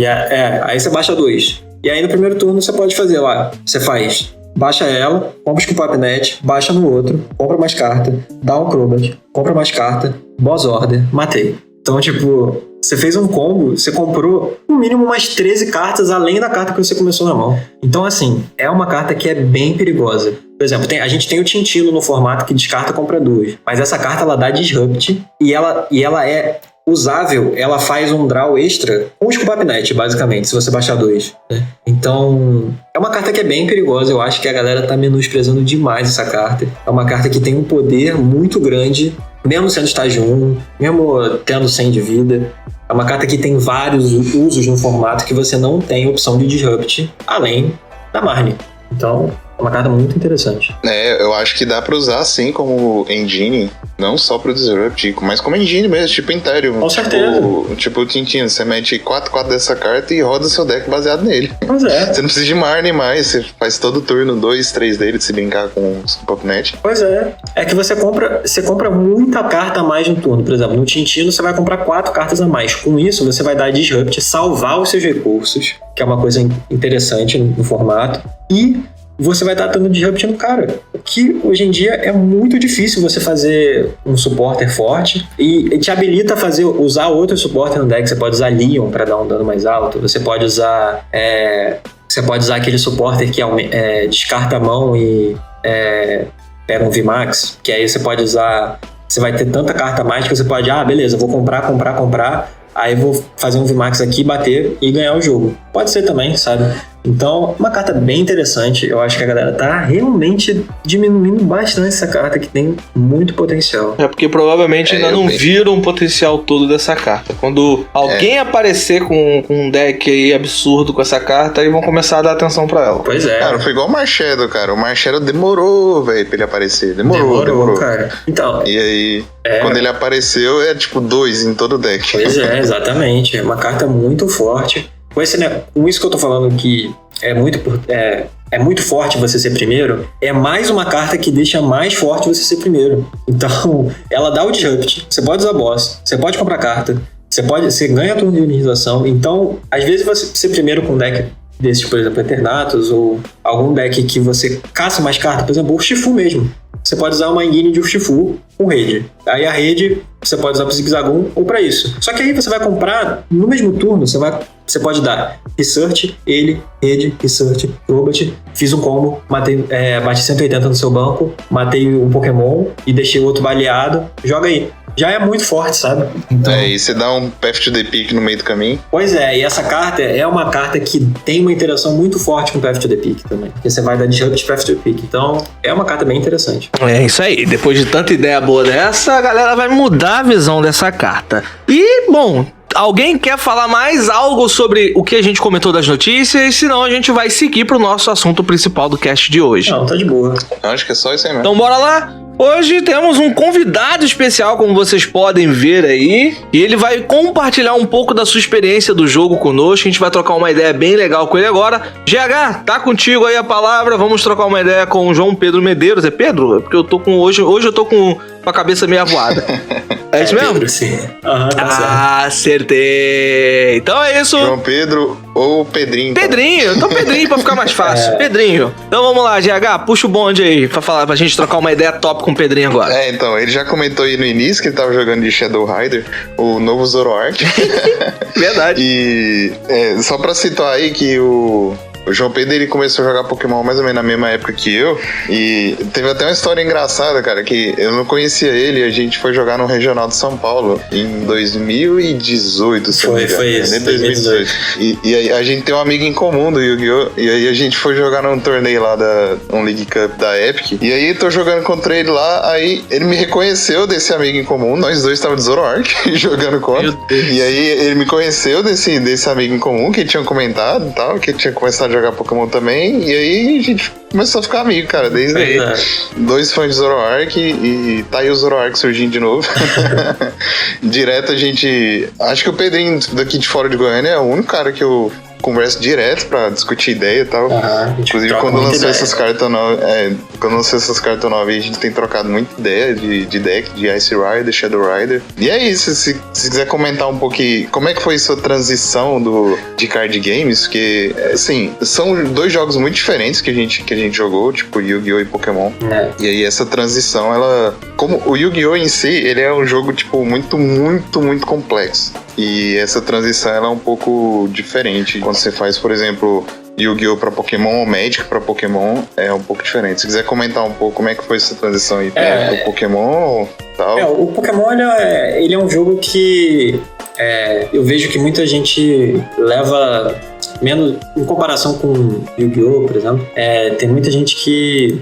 S4: Aí você baixa 2. E aí no primeiro turno você pode fazer lá. Você faz... baixa ela, compra o Scupapnet, baixa no outro, compra mais carta, dá um Crobat, compra mais carta, boss order, matei. Então, tipo, você fez um combo, você comprou no mínimo mais 13 cartas além da carta que você começou na mão. Então, assim, é uma carta que é bem perigosa. Por exemplo, a gente tem o Tintilo no formato que descarta, compra 2. Mas essa carta, ela dá Disrupt e ela é usável, ela faz um draw extra com o Scupapnet, basicamente, se você baixar 2, né? Então, é uma carta que é bem perigosa. Eu acho que a galera tá menosprezando demais essa carta. É uma carta que tem um poder muito grande, mesmo sendo estágio 1, mesmo tendo 100 de vida. É uma carta que tem vários usos no formato que você não tem opção de Disrupt, além da Marne. Então, é uma carta muito interessante.
S3: Eu acho que dá pra usar assim como engine, não só pro Disrupt, mas como engine mesmo, tipo Interium.
S4: Com certeza.
S3: Tipo o Tintino, você mete 4/4 dessa carta e roda seu deck baseado nele.
S4: Pois é.
S3: Você não precisa de Marne mais, você faz todo turno 2, 3 dele, se brincar com o Scupapnet.
S4: Pois é. É que você compra muita carta a mais no turno. Por exemplo, no Tintino você vai comprar 4 cartas a mais. Com isso, você vai dar Disrupt, salvar os seus recursos, que é uma coisa interessante no formato, e você vai estar dando Disrupt no cara. O que hoje em dia é muito difícil você fazer um supporter forte e te habilita a usar outro supporter no deck. Você pode usar Leon para dar um dano mais alto. Você pode usar aquele supporter que descarta a mão e pega um VMAX, que aí você pode usar... Você vai ter tanta carta a mais que você pode... beleza, vou comprar... Aí vou fazer um VMAX aqui, bater e ganhar o jogo. Pode ser também, sabe? Então, uma carta bem interessante. Eu acho que a galera tá realmente diminuindo bastante essa carta, que tem muito potencial.
S2: É porque provavelmente ainda não viram o potencial todo dessa carta. Quando alguém aparecer com um deck aí absurdo com essa carta, aí vão começar a dar atenção pra ela.
S4: Pois é.
S3: Cara, foi igual o Marchedo, cara. O Marchedo demorou, velho, pra ele aparecer. Demorou,
S4: cara. Então...
S3: E aí, quando ele apareceu, é tipo 2 em todo o deck.
S4: Pois é, exatamente. É uma carta muito forte. Com isso que eu tô falando que é muito forte você ser primeiro, é mais uma carta que deixa mais forte você ser primeiro. Então, ela dá o disrupt, você pode usar boss, você pode comprar carta, você ganha a turno de unificação. Então, às vezes você ser primeiro com um deck desses, por exemplo, Eternatus, ou algum deck que você caça mais carta, por exemplo, o Urshifu mesmo. Você pode usar uma engine de Urshifu com rede. Aí a rede você pode usar para Zigzagoon ou para isso. Só que aí você vai comprar, no mesmo turno, você pode dar Research, rede, Research, Robot, fiz um combo, bati 180 no seu banco, matei um Pokémon e deixei o outro baleado, joga aí. Já é muito forte, sabe? Então...
S3: e você dá um Path to the Peak no meio do caminho.
S4: Pois é, e essa carta é uma carta que tem uma interação muito forte com o Path to the Peak também. Porque você vai dar Disrupt Path to the Peak. Então, é uma carta bem interessante.
S2: É isso aí. Depois de tanta ideia boa dessa, a galera vai mudar a visão dessa carta. E, bom... Alguém quer falar mais algo sobre o que a gente comentou das notícias? Senão a gente vai seguir pro nosso assunto principal do cast de hoje.
S4: Não, tá de boa.
S3: Eu acho que é só isso aí mesmo.
S2: Então bora lá. Hoje temos um convidado especial, como vocês podem ver aí. E ele vai compartilhar um pouco da sua experiência do jogo conosco. A gente vai trocar uma ideia bem legal com ele agora. GH, tá contigo aí a palavra. Vamos trocar uma ideia com o João Pedro Medeiros. É Pedro? É porque eu tô com... Hoje eu tô com a cabeça meio avoada. É isso mesmo?
S4: Pedro, sim. Tá certo.
S2: Acertei. Então é isso.
S3: João Pedro ou Pedrinho.
S2: Pedrinho. Então Pedrinho pra ficar mais fácil. Pedrinho. Então vamos lá, GH. Puxa o bonde aí pra gente trocar uma ideia top com o Pedrinho agora.
S3: Então, ele já comentou aí no início que ele tava jogando de Shadow Rider, o novo Zoroark.
S2: Verdade.
S3: E só pra citar aí que o João Pedro, ele começou a jogar Pokémon mais ou menos na mesma época que eu, e teve até uma história engraçada, cara, que eu não conhecia ele, e a gente foi jogar no Regional de São Paulo em 2018, se
S4: Foi isso,
S3: 2018. E aí a gente tem um amigo em comum do Yu-Gi-Oh! E aí a gente foi jogar num torneio lá um League Cup da Epic, e aí tô jogando contra ele lá, aí ele me reconheceu desse amigo em comum, nós dois estávamos de Zoroark jogando contra, e aí ele me conheceu desse amigo em comum, que ele tinha comentado e tal, que ele tinha começado a jogar Pokémon também, e aí a gente começou a ficar amigo, cara, desde aí. Dois fãs de Zoroark e tá aí o Zoroark surgindo de novo. Direto a gente... Acho que o Pedrinho daqui de fora de Goiânia é o único cara que eu converso direto pra discutir ideia e tal. Inclusive quando lançou essas cartas novas, a gente tem trocado muita ideia de deck, de Ice Rider, Shadow Rider. E é isso, se quiser comentar um pouquinho como é que foi sua transição de card games, porque assim, são dois jogos muito diferentes que a gente jogou, tipo Yu-Gi-Oh! E Pokémon. E aí essa transição, como o Yu-Gi-Oh! Em si, ele é um jogo tipo muito, muito, muito complexo. E essa transição ela é um pouco diferente. Quando você faz, por exemplo, Yu-Gi-Oh! Pra Pokémon ou Magic pra Pokémon, é um pouco diferente. Se quiser comentar um pouco como é que foi essa transição aí pro Pokémon tal.
S4: O Pokémon ele é um jogo que eu vejo que muita gente leva menos em comparação com Yu-Gi-Oh!, por exemplo. Tem muita gente que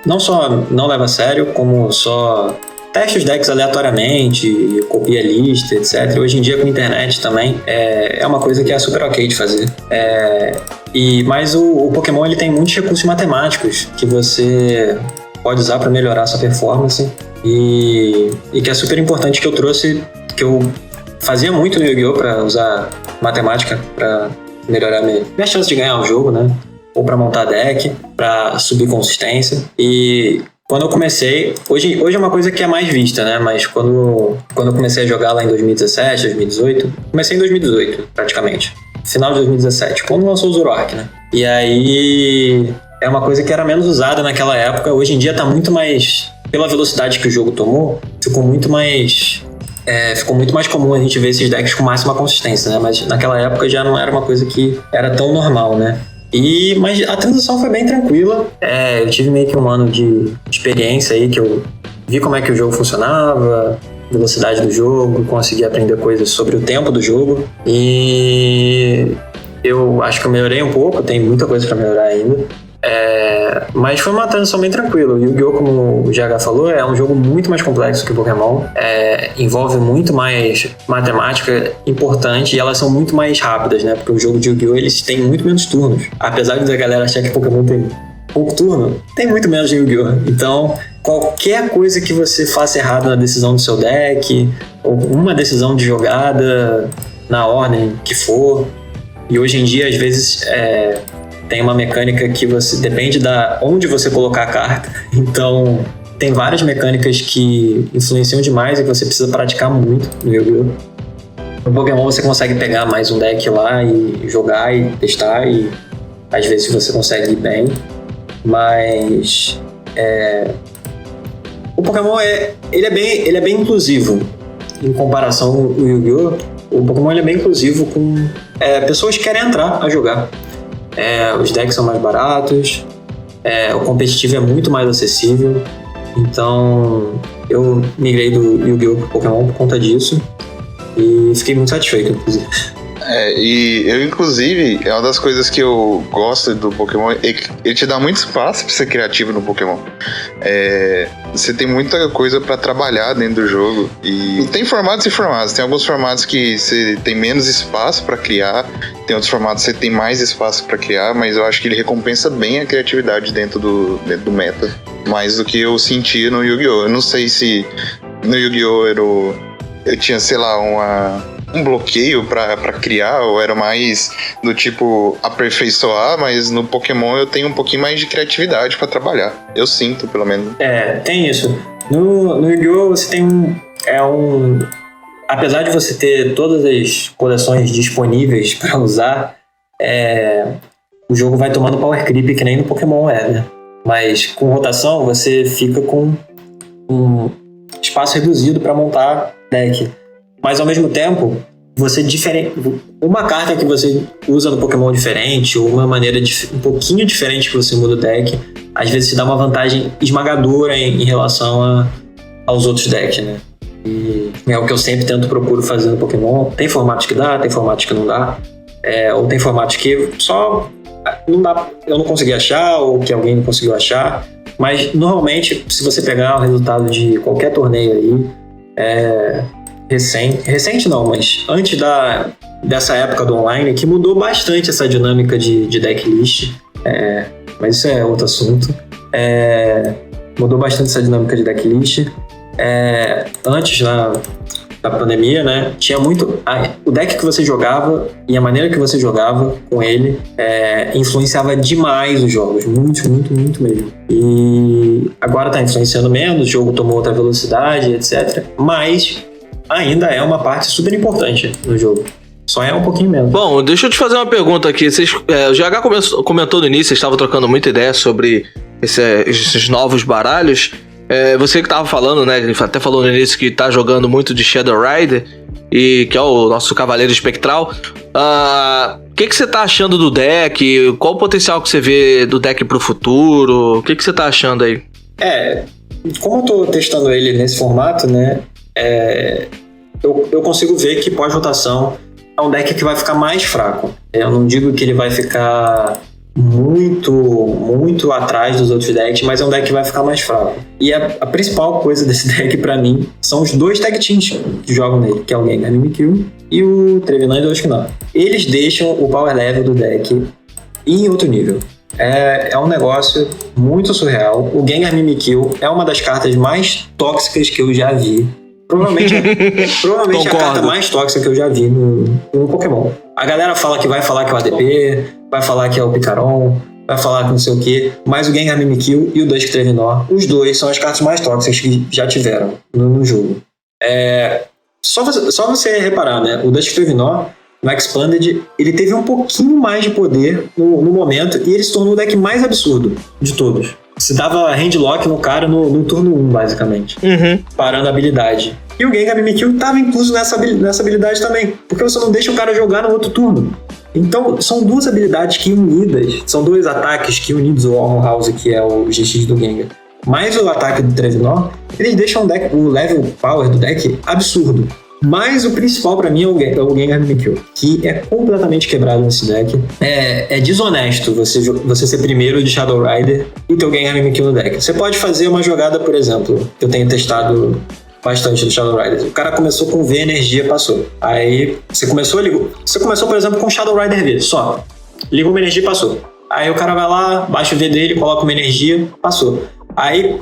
S4: não só não leva a sério, como só testa os decks aleatoriamente, copia a lista, etc. Hoje em dia com a internet também é uma coisa que é super ok de fazer. Mas o Pokémon ele tem muitos recursos matemáticos que você pode usar para melhorar a sua performance e que é super importante, que eu trouxe, que eu fazia muito no Yu-Gi-Oh! Para usar matemática para melhorar minha chance de ganhar o jogo, né? Ou para montar deck, para subir consistência. E quando eu comecei, hoje é uma coisa que é mais vista, né? Mas quando eu comecei a jogar lá em 2017, 2018, comecei em 2018, praticamente. Final de 2017, quando lançou o Zoroark, né? E aí é uma coisa que era menos usada naquela época. Hoje em dia tá muito mais... Pela velocidade que o jogo tomou, ficou muito mais comum a gente ver esses decks com máxima consistência, né? Mas naquela época já não era uma coisa que era tão normal, né? Mas a transição foi bem tranquila. Eu tive meio que um ano de experiência aí, que eu vi como é que o jogo funcionava, velocidade do jogo, consegui aprender coisas sobre o tempo do jogo. E eu acho que eu melhorei um pouco, tem muita coisa pra melhorar ainda. Mas foi uma transição bem tranquila. O Yu-Gi-Oh!, como o GH falou, é um jogo muito mais complexo que o Pokémon. Envolve muito mais matemática importante e elas são muito mais rápidas, né? Porque o jogo de Yu-Gi-Oh! Eles têm muito menos turnos. Apesar de a galera achar que Pokémon tem pouco turno, tem muito menos de Yu-Gi-Oh! Então, qualquer coisa que você faça errado na decisão do seu deck, ou uma decisão de jogada na ordem que for, e hoje em dia, às vezes, tem uma mecânica que depende da onde você colocar a carta. Então, tem várias mecânicas que influenciam demais e que você precisa praticar muito no Yu-Gi-Oh! No Pokémon você consegue pegar mais um deck lá e jogar e testar, e às vezes você consegue ir bem. Mas o Pokémon ele é bem inclusivo em comparação ao Yu-Gi-Oh! O Pokémon ele é bem inclusivo com pessoas que querem entrar a jogar. Os decks são mais baratos, o competitivo é muito mais acessível. Então eu migrei do Yu-Gi-Oh! Pro Pokémon por conta disso e fiquei muito satisfeito, inclusive.
S3: E eu, inclusive, é uma das coisas que eu gosto do Pokémon, ele te dá muito espaço pra ser criativo no Pokémon. Você tem muita coisa pra trabalhar dentro do jogo. E tem formatos e formatos. Tem alguns formatos que você tem menos espaço pra criar, tem outros formatos que você tem mais espaço pra criar, mas eu acho que ele recompensa bem a criatividade dentro do meta, mais do que eu sentia no Yu-Gi-Oh! Eu não sei se no Yu-Gi-Oh! eu tinha, sei lá, um bloqueio pra criar, ou era mais do tipo aperfeiçoar, mas no Pokémon eu tenho um pouquinho mais de criatividade pra trabalhar. Eu sinto, pelo menos.
S4: Tem isso. No Yu-Gi-Oh! Você tem apesar de você ter todas as coleções disponíveis pra usar, o jogo vai tomando power creep, que nem no Pokémon né? Mas com rotação você fica com um espaço reduzido pra montar deck. Mas ao mesmo tempo, uma carta que você usa no Pokémon diferente, ou uma maneira um pouquinho diferente que você muda o deck, às vezes te dá uma vantagem esmagadora em relação aos outros decks, né? E é o que eu sempre procuro fazer no Pokémon. Tem formatos que dá, tem formatos que não dá, ou tem formatos que só não dá, eu não consegui achar, ou que alguém não conseguiu achar. Mas normalmente, se você pegar o resultado de qualquer torneio aí, recente não, mas antes dessa época do online, que mudou bastante essa dinâmica de decklist, mas isso é outro assunto. Mudou bastante essa dinâmica de decklist. Antes, da pandemia, né, tinha muito... o deck que você jogava e a maneira que você jogava com ele influenciava demais os jogos, muito, muito, muito mesmo. E agora tá influenciando menos, o jogo tomou outra velocidade, etc. Mas ainda é uma parte super importante no jogo. Só é um pouquinho menos. Bom,
S2: deixa eu te fazer uma pergunta aqui. O GH comentou no início, vocês estavam trocando muita ideia sobre esses novos baralhos. Você que tava falando, né? Ele até falou no início que tá jogando muito de Shadow Rider, e que é o nosso Cavaleiro Espectral. O que você tá achando do deck? Qual o potencial que você vê do deck pro futuro? O que você tá achando aí?
S4: Como eu tô testando ele nesse formato, né? Eu consigo ver que pós-rotação é um deck que vai ficar mais fraco. Eu não digo que ele vai ficar muito, muito atrás dos outros decks, mas é um deck que vai ficar mais fraco. E a principal coisa desse deck pra mim são os dois tag teams que jogam nele, que é o Gengar Mimikyu e o Trevenant e o Esquinal. Eles deixam o power level do deck em outro nível. É um negócio muito surreal. O Gengar Mimikyu é uma das cartas mais tóxicas que eu já vi. Provavelmente a carta mais tóxica que eu já vi no Pokémon. A galera fala que vai falar que é o ADP, vai falar que é o Picaron, vai falar que não sei o que, mas o Gengar Mimikyu e o Dusk Trevenant, os dois são as cartas mais tóxicas que já tiveram no jogo. Só você reparar, né? O Dusk Trevenant, no Expanded, ele teve um pouquinho mais de poder no momento e ele se tornou o deck mais absurdo de todos. Você dava handlock no cara no turno 1, basicamente. Parando a habilidade. E o Gengar Mimikyu estava incluso nessa habilidade também. Porque você não deixa o cara jogar no outro turno. Então, são duas habilidades que unidas, são dois ataques que unidos, o Armor House, que é o GX do Gengar, mais o ataque do Trevenant, eles deixam o level power do deck absurdo. Mas o principal pra mim é o Gengar Mimikyu, que é completamente quebrado nesse deck. É desonesto você ser primeiro de Shadow Rider e ter o Gengar Mimikyu no deck. Você pode fazer uma jogada, por exemplo, que eu tenho testado bastante do Shadow Rider. O cara começou com V energia, passou. Aí você começou, por exemplo, com Shadow Rider V, só. Ligou uma energia e passou. Aí o cara vai lá, baixa o V dele, coloca uma energia, passou. Aí,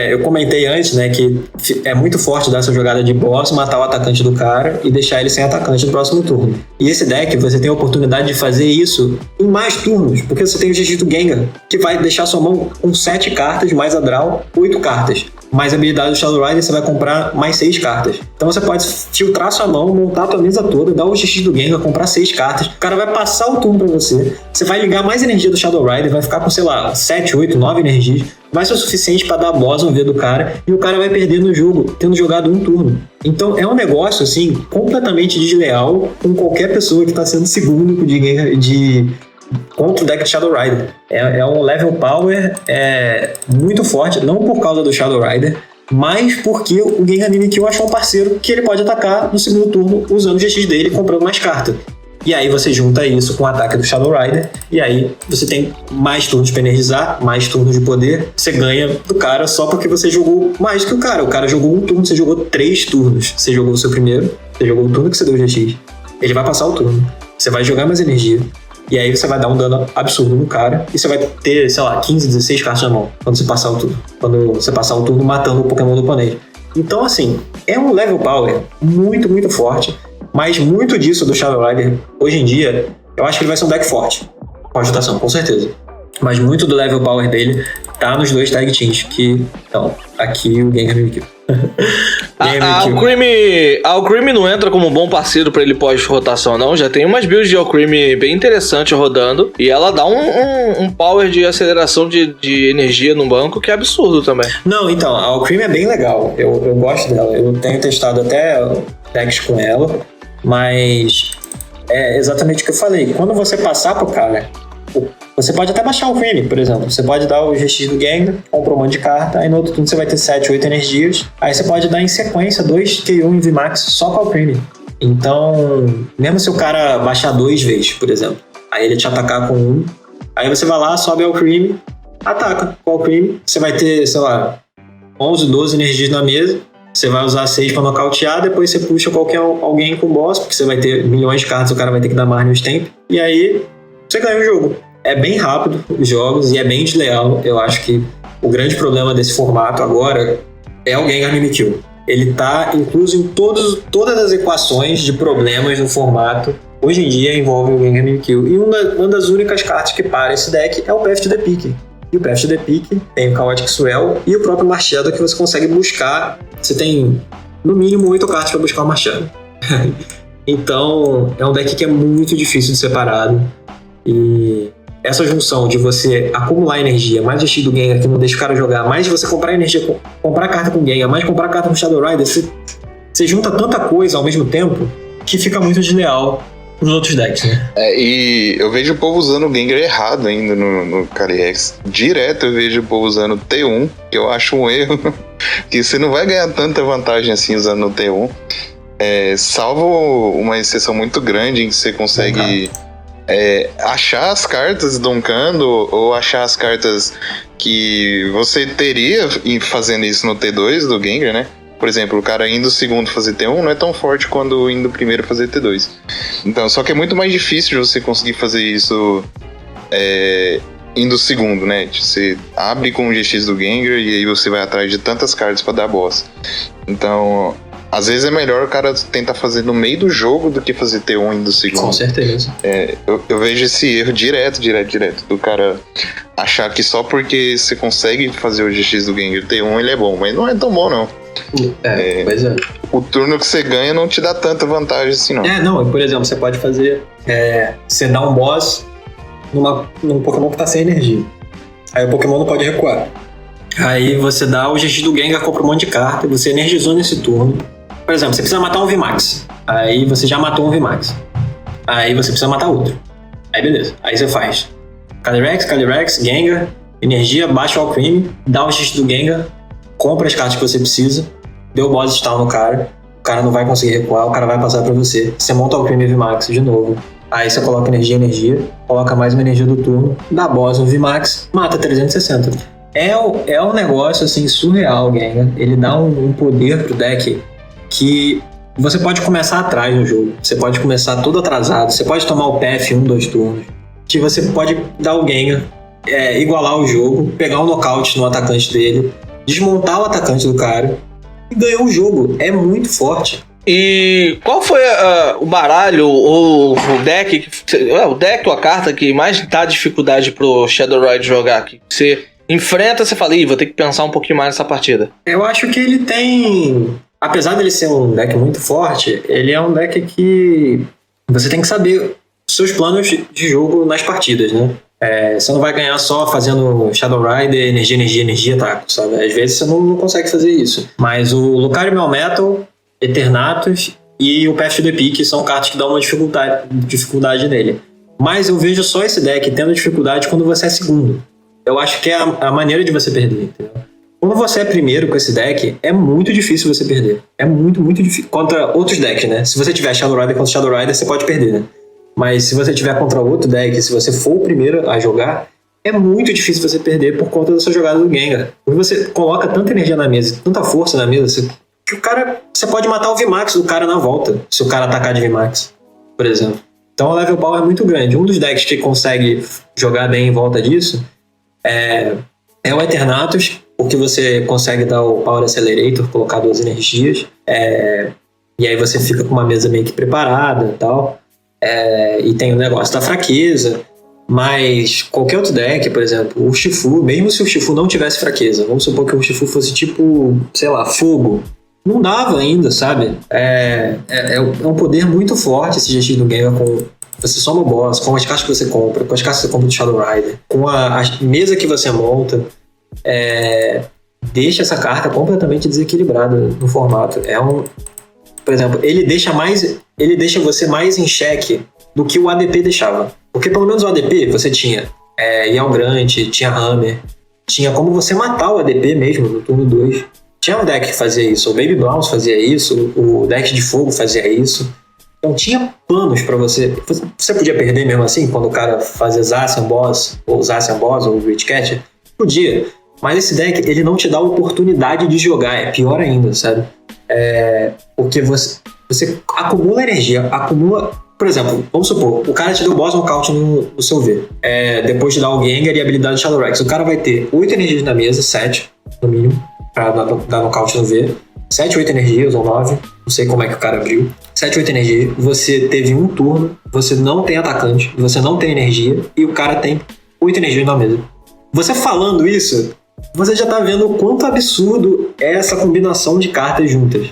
S4: eu comentei antes, né, que é muito forte dar essa jogada de boss, matar o atacante do cara e deixar ele sem atacante no próximo turno. E esse deck, você tem a oportunidade de fazer isso em mais turnos, porque você tem o GX do Gengar, que vai deixar sua mão com 7 cartas, mais a draw, 8 cartas. Mais a habilidade do Shadow Rider, você vai comprar mais 6 cartas. Então você pode filtrar sua mão, montar a tua mesa toda, dar o GX do Gengar, comprar 6 cartas. O cara vai passar o turno pra você. Você vai ligar mais energia do Shadow Rider, vai ficar com, sei lá, 7, 8, 9 energias. Vai ser o suficiente pra dar boss no V do cara. E o cara vai perder no jogo, tendo jogado um turno. Então é um negócio, assim, completamente desleal com qualquer pessoa que tá sendo segundo contra o deck de Shadow Rider. É um level power muito forte, não por causa do Shadow Rider, mas porque o Gengar Mimikyu achou um parceiro que ele pode atacar no segundo turno usando o GX dele, comprando mais carta. E aí você junta isso com o ataque do Shadow Rider, e aí você tem mais turnos para energizar, mais turnos de poder, você ganha do cara só porque você jogou mais que o cara. O cara jogou um turno, você jogou 3 turnos. Você jogou o seu primeiro, você jogou o turno que você deu o GX. Ele vai passar o turno, você vai jogar mais energia, e aí você vai dar um dano absurdo no cara, e você vai ter, sei lá, 15, 16 cartas na mão quando você passar o turno. Quando você passar o turno matando o Pokémon do oponente. Então, assim, é um level power muito, muito forte, mas muito disso do Shadow Rider, hoje em dia, eu acho que ele vai ser um deck forte. Com agitação, com certeza. Mas muito do level power dele tá nos dois tag teams, que então, aqui o Gengar Mimikyu.
S2: A Alcremie não entra como um bom parceiro pra ele pós-rotação, não. Já tem umas builds de Alcremie bem interessantes rodando. E ela dá um power de aceleração de energia no banco que é absurdo também.
S4: Não, então, a Alcremie é bem legal. Eu gosto dela. Eu tenho testado até decks com ela. Mas é exatamente o que eu falei. Quando você passar pro cara, você pode até baixar o Alcremie, por exemplo. Você pode dar o GX do Gengar, compra um monte de carta, aí no outro turno você vai ter 7, 8 energias. Aí você pode dar em sequência 2 KO em VMAX só com o Alcremie. Então, mesmo se o cara baixar 2 vezes, por exemplo, aí ele te atacar com 1, aí você vai lá, sobe o Alcremie, ataca com o Alcremie. Você vai ter, sei lá, 11, 12 energias na mesa. Você vai usar 6 pra nocautear, depois você puxa alguém com boss, porque você vai ter milhões de cartas, o cara vai ter que dar mais no stamp. E aí, você ganha o jogo. É bem rápido os jogos e é bem desleal. Eu acho que o grande problema desse formato agora é o Gengar Mimikyu. Ele tá incluso em todas as equações de problemas no formato. Hoje em dia envolve o Gengar Mimikyu. E uma das únicas cartas que para esse deck é o Path to the Peak. E o Path to the Peak tem o Chaotic Swell e o próprio Marshado que você consegue buscar. Você tem no mínimo 8 cartas para buscar o Marshado. Então é um deck que é muito difícil de ser parado. E essa junção de você acumular energia, mais o GX do Gengar que não deixa o cara jogar, mais de você comprar energia, comprar carta com Gengar, mais comprar carta com Shadow Rider, você junta tanta coisa ao mesmo tempo que fica muito desleal nos outros decks, né?
S3: E eu vejo o povo usando o Gengar errado ainda no Calyrex. Direto eu vejo o povo usando o T1, que eu acho um erro, que você não vai ganhar tanta vantagem assim usando o T1. Salvo uma exceção muito grande em que você consegue achar as cartas doncando ou achar as cartas que você teria fazendo isso no T2 do Gengar, né? Por exemplo, o cara indo segundo fazer T1 não é tão forte quando indo primeiro fazer T2. Então, só que é muito mais difícil de você conseguir fazer isso indo segundo, né? Você abre com o GX do Gengar e aí você vai atrás de tantas cartas pra dar boss. Então, às vezes é melhor o cara tentar fazer no meio do jogo do que fazer T1 indo segundo.
S4: Com certeza.
S3: Eu vejo esse erro direto, do cara achar que só porque você consegue fazer o GX do Gengar T1 ele é bom, mas não é tão bom não.
S4: Pois é.
S3: O turno que você ganha não te dá tanta vantagem assim, não.
S4: Não, por exemplo, você pode fazer. Você dá um boss num Pokémon que tá sem energia. Aí o Pokémon não pode recuar. Aí você dá o GX do Gengar, compra um monte de carta, você energizou nesse turno. Por exemplo, você precisa matar um VMAX. Aí você já matou um VMAX. Aí você precisa matar outro. Aí beleza. Aí você faz Calyrex, Gengar, energia, baixa o Alcremie, dá o X do Gengar, compra as cartas que você precisa, deu o boss stall no cara, o cara não vai conseguir recuar, o cara vai passar pra você. Você monta o Alcremie VMAX de novo. Aí você coloca energia, coloca mais uma energia do turno, dá boss no VMAX, mata 360. É um negócio assim surreal, Gengar. Ele dá um poder pro deck que você pode começar atrás no jogo. Você pode começar todo atrasado. Você pode tomar o PF 2 turnos. Que você pode dar o Gengar, igualar o jogo, pegar um nocaute no atacante dele, desmontar o atacante do cara e ganhar o jogo. É muito forte.
S2: E qual foi o baralho ou o deck, ou a carta que mais dá dificuldade pro Shadow Ride jogar? Que você enfrenta, você fala, vou ter que pensar um pouquinho mais nessa partida.
S4: Eu acho que ele tem... Apesar dele ser um deck muito forte, ele é um deck que você tem que saber os seus planos de jogo nas partidas, né? Você não vai ganhar só fazendo Shadow Rider, energia, taco, sabe? Às vezes você não consegue fazer isso. Mas o Lucario Melmetal, Eternatus e o Path to the Peak são cartas que dão uma dificuldade nele. Mas eu vejo só esse deck tendo dificuldade quando você é segundo. Eu acho que é a maneira de você perder, entendeu? Quando você é primeiro com esse deck, é muito difícil você perder. É muito, muito difícil. Contra outros decks, né? Se você tiver Shadow Rider contra Shadow Rider, você pode perder, né? Mas se você tiver contra outro deck, se você for o primeiro a jogar, é muito difícil você perder por conta da sua jogada do Gengar. Porque você coloca tanta energia na mesa, tanta força na mesa, que o cara... Você pode matar o VMAX do cara na volta, se o cara atacar de VMAX, por exemplo. Então o level power é muito grande. Um dos decks que consegue jogar bem em volta disso é o Eternatus, porque você consegue dar o Power Accelerator, colocar 2 energias, e aí você fica com uma mesa meio que preparada e tal. E tem o negócio da fraqueza, mas qualquer outro deck, por exemplo, o Shifu, mesmo se o Shifu não tivesse fraqueza, vamos supor que o Shifu fosse tipo, sei lá, fogo, não dava ainda, sabe? É um poder muito forte esse GX do Gengar com... Você soma o boss, com as cartas que você compra, com as cartas que você compra do Shadow Rider, com a mesa que você monta, deixa essa carta completamente desequilibrada no formato. Por exemplo, ele deixa você mais em xeque do que o ADP deixava. Porque pelo menos o ADP você tinha Yalgrant, tinha Hammer, tinha como você matar o ADP mesmo no turno 2. Tinha um deck que fazia isso, o Baby Browns fazia isso, o deck de fogo fazia isso. Então tinha planos pra você. Você podia perder mesmo assim, quando o cara fazia Zacian Boss, ou Rich Catcher? Podia. Mas esse deck, ele não te dá a oportunidade de jogar, é pior ainda, sabe? Porque você acumula energia, Por exemplo, vamos supor, o cara te deu boss nocaute no seu V. Depois de dar o Gengar e a habilidade de Shadow Rex. O cara vai ter 8 energias na mesa, 7 no mínimo, pra dar nocaute no V. 7, 8 energias ou 9, não sei como é que o cara abriu. 7, 8 energias, você teve um turno, você não tem atacante, você não tem energia, e o cara tem 8 energias na mesa. Você falando isso, você já tá vendo o quanto absurdo é essa combinação de cartas juntas.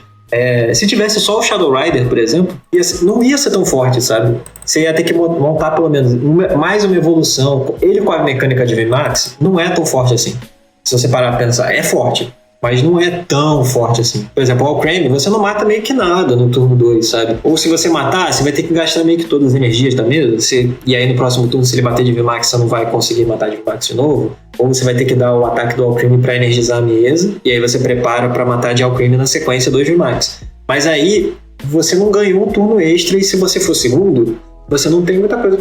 S4: Se tivesse só o Shadow Rider, por exemplo, não ia ser tão forte, sabe? Você ia ter que montar pelo menos mais uma evolução. Ele com a mecânica de VMAX não é tão forte assim. Se você parar pra pensar, é forte, mas não é tão forte assim. Por exemplo, o Alcremie, você não mata meio que nada no turno 2, sabe? Ou se você matar, você vai ter que gastar meio que todas as energias da mesa, e aí no próximo turno, se ele bater de VMAX, você não vai conseguir matar de VMAX de novo. Ou você vai ter que dar o ataque do Alcremie pra energizar a mesa, e aí você prepara pra matar de Alcremie na sequência 2 VMAX. Mas aí, você não ganhou um turno extra, e se você for segundo, você não tem muita coisa.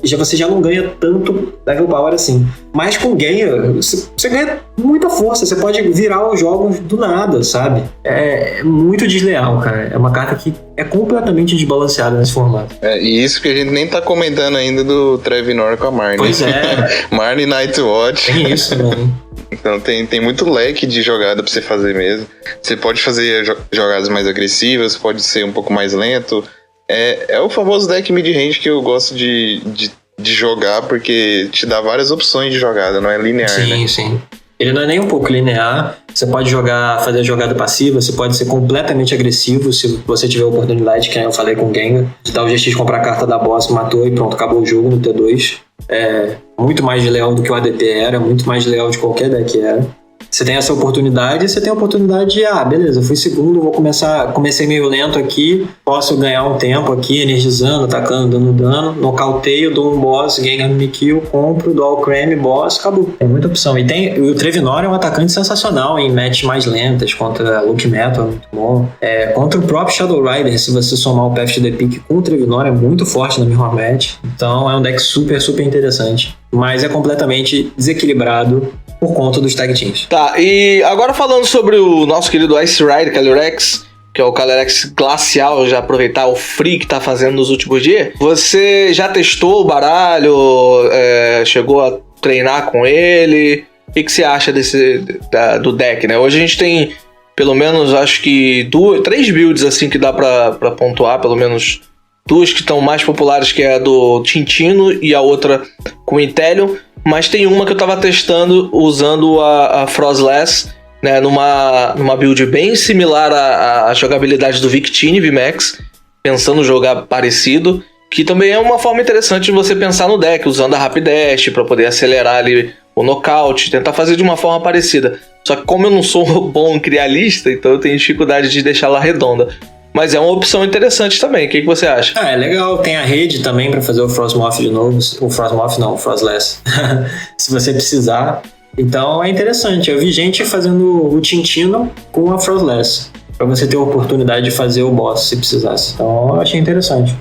S4: Você já não ganha tanto level power assim. Mas com Gengar, você ganha muita força. Você pode virar os jogos do nada, sabe? É muito desleal, cara. É uma carta que é completamente desbalanceada nesse formato.
S3: E isso que a gente nem tá comentando ainda do Trevenor com a Marnie.
S4: Pois é.
S3: Marnie Nightwatch.
S4: Tem isso, mano.
S3: Então tem muito leque de jogada pra você fazer mesmo. Você pode fazer jogadas mais agressivas, pode ser um pouco mais lento. É o famoso deck mid-range que eu gosto de jogar, porque te dá várias opções de jogada, não é linear, né?
S4: Sim. Ele não é nem um pouco linear. Você pode fazer jogada passiva, você pode ser completamente agressivo se você tiver a oportunidade, que eu falei com o Gengar, de dar o GX, comprar a carta da boss, matou e pronto, acabou o jogo no T2. Muito mais leal do que o ADT era, muito mais leal de qualquer deck era. Você tem essa oportunidade, você tem a oportunidade de, beleza, fui segundo, comecei meio lento aqui, posso ganhar um tempo aqui, energizando, atacando, dando dano, nocauteio, dou um boss, Gengar me kill, compro, dou all creme, boss, acabou. Tem muita opção. E o Trevenor é um atacante sensacional em matches mais lentas, contra Luke Metal, é muito bom. Contra o próprio Shadow Rider, se você somar o Path to the Peak com o Trevenor, é muito forte no mirror match. Então é um deck super, super interessante. Mas é completamente desequilibrado por conta dos tag teams.
S2: Tá, e agora falando sobre o nosso querido Ice Rider, Calyrex, que é o Calyrex glacial, já aproveitar o free que tá fazendo nos últimos dias. Você já testou o baralho? Chegou a treinar com ele? O que você acha do deck, né? Hoje a gente tem, pelo menos, acho que 3 builds assim que dá pra pontuar, pelo menos 2 que estão mais populares, que é a do Tintino e a outra com o Inteleon. Mas tem uma que eu tava testando usando a Frostless, né, numa build bem similar à jogabilidade do Victini VMAX, pensando jogar parecido, que também é uma forma interessante de você pensar no deck, usando a Rapidash para poder acelerar ali o nocaute, tentar fazer de uma forma parecida. Só que como eu não sou bom crialista, então eu tenho dificuldade de deixá-la redonda. Mas é uma opção interessante também. O que você acha?
S4: É legal. Tem a rede também para fazer o Frostmoth de novo. O Frostmoth não, o Frostless. Se você precisar. Então é interessante. Eu vi gente fazendo o Tintino com a Frostless, para você ter a oportunidade de fazer o boss se precisasse. Então eu achei interessante.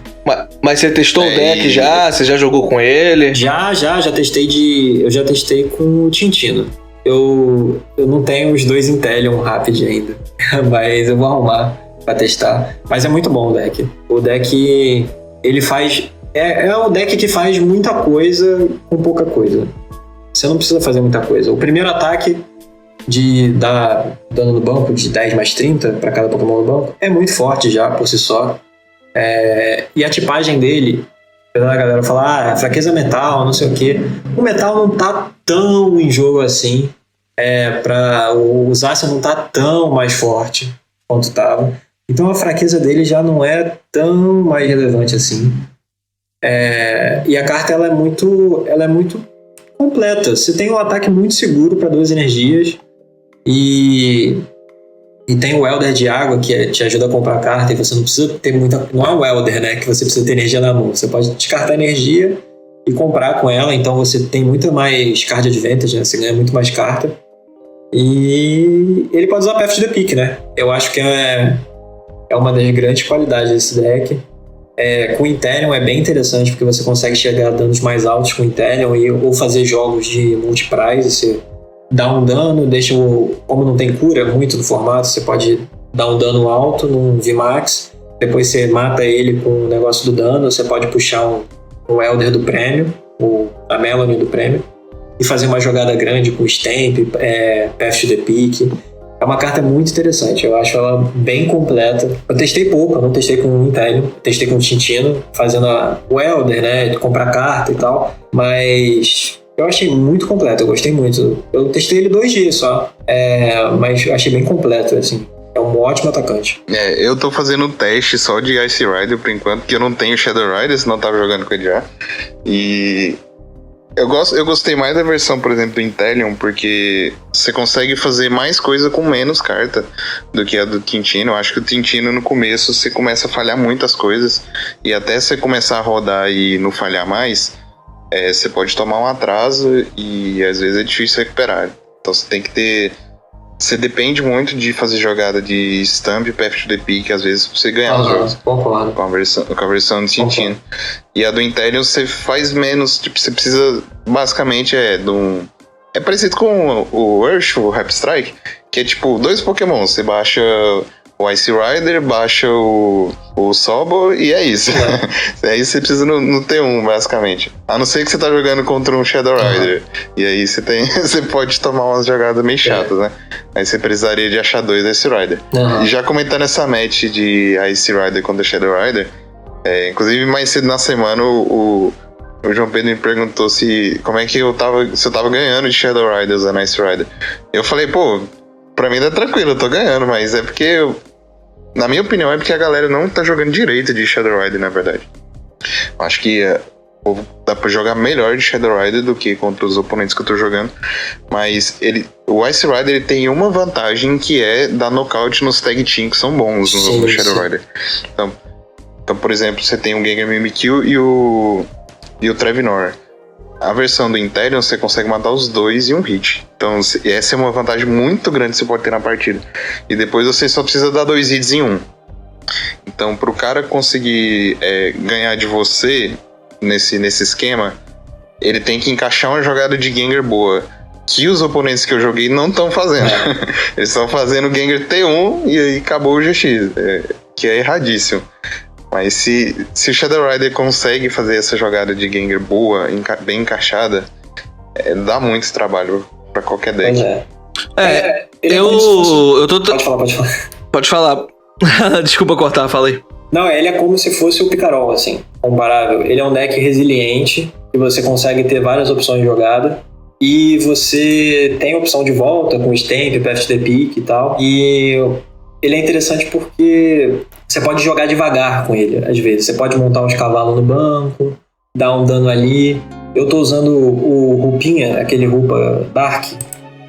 S2: Mas você testou o deck já? Você já jogou com ele?
S4: Já testei eu já testei com o Tintino. Eu não tenho os 2 Inteleon Rapid ainda, mas eu vou arrumar pra testar. Mas é muito bom o deck. O deck, ele faz... É um deck que faz muita coisa com pouca coisa. Você não precisa fazer muita coisa. O primeiro ataque de dar dano no banco de 10 mais 30 pra cada Pokémon no banco é muito forte já, por si só. E a tipagem dele, apesar da galera falar, fraqueza metal, não sei o que, o metal não tá tão em jogo assim. O Zacian não tá tão mais forte quanto tava. Então a fraqueza dele já não é tão mais relevante assim. E a carta ela é muito completa. Você tem um ataque muito seguro para 2 energias e tem o Elder de água que te ajuda a comprar carta, e você não precisa ter muita... Não é o Elder, né, que você precisa ter energia na mão. Você pode descartar energia e comprar com ela, então você tem muito mais card advantage, né? Você ganha muito mais carta. E ele pode usar Path to the Peak, né? Eu acho que é uma das grandes qualidades desse deck. Com o Inteleon é bem interessante, porque você consegue chegar a danos mais altos com o Inteleon ou fazer jogos de multi-prize. Você dá um dano, como não tem cura muito no formato, você pode dar um dano alto num VMAX, depois você mata ele com o negócio do dano, você pode puxar um Elder do prêmio, a Melanie do prêmio, e fazer uma jogada grande com Stamp, Path to the Peak. É uma carta muito interessante, eu acho ela bem completa. Eu testei pouco, eu não testei com o Inteleon, testei com o Tintino, fazendo o Elder, né, de comprar carta e tal, mas eu achei muito completo, eu gostei muito. Eu testei ele 2 dias só, mas eu achei bem completo, assim. É um ótimo atacante.
S3: Eu tô fazendo um teste só de Ice Rider por enquanto, porque eu não tenho Shadow Rider, senão eu tava jogando com ele já. E eu gostei mais da versão, por exemplo, do Inteleon, porque você consegue fazer mais coisa com menos carta do que a do Tintino. Eu acho que o Tintino, no começo, você começa a falhar muitas coisas, e até você começar a rodar e não falhar mais, você pode tomar um atraso e às vezes é difícil recuperar. Então você tem que ter... Você depende muito de fazer jogada de Stamp e Path to the Peak, às vezes, pra você ganhar os jogos.
S4: Concordo.
S3: Com a versão do Tintino. E a do Inteleon você faz menos, tipo, você precisa, basicamente, é parecido com o Ursh, o Hype Strike, que é tipo 2 Pokémon, você baixa o Ice Rider, baixa o Sobol e é isso. Aí você precisa no T1, basicamente. A não ser que você tá jogando contra um Shadow Rider. E aí você pode tomar umas jogadas meio chatas, né? Aí você precisaria de achar 2 Ice Rider. E já comentando essa match de Ice Rider contra Shadow Rider, inclusive mais cedo na semana o João Pedro me perguntou se eu tava ganhando de Shadow Rider usando Ice Rider. Eu falei, pra mim tá tranquilo, eu tô ganhando, mas é porque na minha opinião, é porque a galera não tá jogando direito de Shadow Rider, na verdade. Acho que Dá pra jogar melhor de Shadow Rider do que contra os oponentes que eu tô jogando. Mas o Ice Rider ele tem uma vantagem que é dar nocaute nos tag team que são bons no Shadow Rider. Então, por exemplo, você tem o Gengar Mimikyu e o Trevenor. A versão do Inteleon você consegue matar os dois em um hit. Então essa é uma vantagem muito grande que você pode ter na partida. E depois você só precisa dar 2 hits em um. Então pro cara conseguir ganhar de você nesse esquema, ele tem que encaixar uma jogada de Gengar boa, que os oponentes que eu joguei não estão fazendo. Eles estão fazendo o Gengar T1 e aí acabou o GX, que é erradíssimo. Mas se o Shadow Rider consegue fazer essa jogada de Gengar boa, bem encaixada, dá muito trabalho pra qualquer deck.
S2: Eu tô...
S4: Pode falar.
S2: Pode falar. Desculpa cortar, fala aí.
S4: Não, ele é como se fosse o Picarol, assim, comparável. Ele é um deck resiliente, que você consegue ter várias opções de jogada, e você tem opção de volta com Stamp, Path to the Peak e tal, e ele é interessante porque você pode jogar devagar com ele, às vezes. Você pode montar uns cavalos no banco, dar um dano ali. Eu tô usando o Rupinha, aquele Rupa Dark,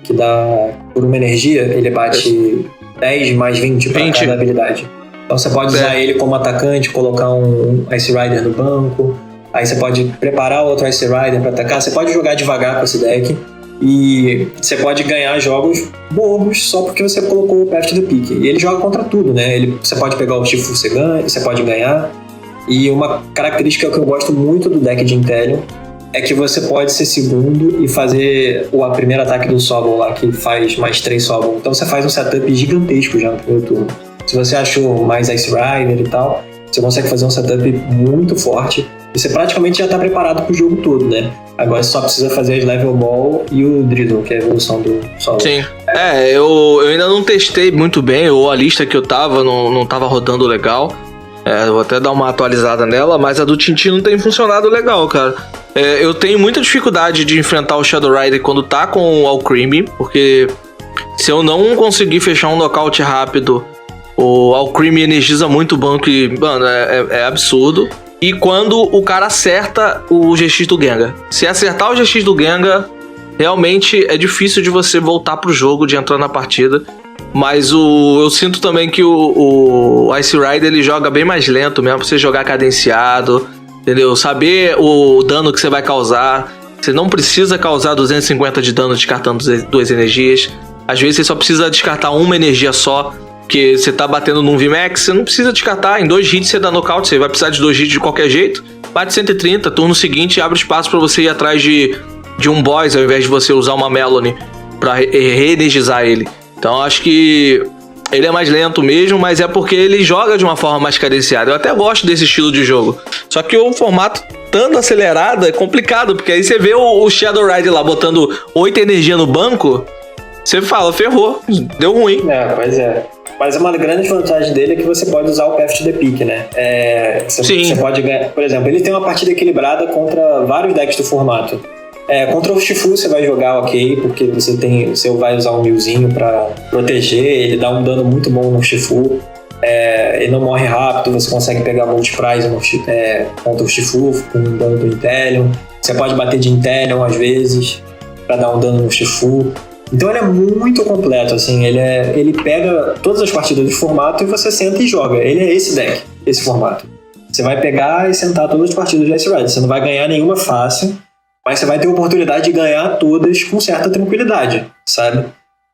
S4: que dá por uma energia, ele bate 10 mais 20 para cada habilidade. Então você pode usar ele como atacante, colocar um Ice Rider no banco, aí você pode preparar outro Ice Rider para atacar, você pode jogar devagar com esse deck e você pode ganhar jogos bobos só porque você colocou o Path to the Peak. E ele joga contra tudo, né? Você pode pegar o Shifu, você pode ganhar. E uma característica que eu gosto muito do deck de Inteleon é que você pode ser segundo e fazer o primeiro ataque do Sobble lá, que faz mais 3 Sobble. Então você faz um setup gigantesco já no primeiro turno. Se você achou mais Ice Rider e tal, você consegue fazer um setup muito forte e você praticamente já está preparado para o jogo todo, né? Agora você só precisa fazer as Level Ball e o Drizzle, que é a evolução do Sobble.
S2: Sim. Eu ainda não testei muito bem, ou a lista que eu tava não tava rodando legal. Vou até dar uma atualizada nela, mas a do Tintin não tem funcionado legal, cara. Eu tenho muita dificuldade de enfrentar o Shadow Rider quando tá com o Alcremie, porque se eu não conseguir fechar um nocaute rápido, o Alcremie energiza muito o banco e, mano, é absurdo. E quando o cara acerta o GX do Gengar. Se acertar o GX do Gengar, realmente é difícil de você voltar pro jogo, de entrar na partida. Mas eu sinto também que o Ice Rider ele joga bem mais lento mesmo, pra você jogar cadenciado, entendeu? Saber o dano que você vai causar. Você não precisa causar 250 de dano descartando 2 energias. Às vezes você só precisa descartar uma energia só, porque você tá batendo num VMAX, você não precisa descartar. Em 2 hits você dá nocaute, você vai precisar de 2 hits de qualquer jeito. Bate 130, turno seguinte abre espaço pra você ir atrás de um boss, ao invés de você usar uma Melony pra reenergizar ele. Então acho que ele é mais lento mesmo, mas é porque ele joga de uma forma mais cadenciada. Eu até gosto desse estilo de jogo. Só que o formato estando acelerado é complicado, porque aí você vê o Shadow Rider lá botando 8 energia no banco, você fala, ferrou, deu ruim.
S4: Pois é. Mas uma grande vantagem dele é que você pode usar o Path to the Peak, né? Você pode ganhar. Por exemplo, ele tem uma partida equilibrada contra vários decks do formato. Contra o Shifu você vai jogar ok, porque você vai usar um milzinho pra proteger, ele dá um dano muito bom no Shifu, ele não morre rápido, você consegue pegar multi-prize contra o Shifu com um dano do Inteleon, você pode bater de Inteleon às vezes pra dar um dano no Shifu. Então ele é muito completo, assim, ele pega todas as partidas do formato e você senta e joga. Ele é esse deck, esse formato. Você vai pegar e sentar todas as partidas de Ice Rider, você não vai ganhar nenhuma fácil, mas você vai ter a oportunidade de ganhar todas com certa tranquilidade, sabe?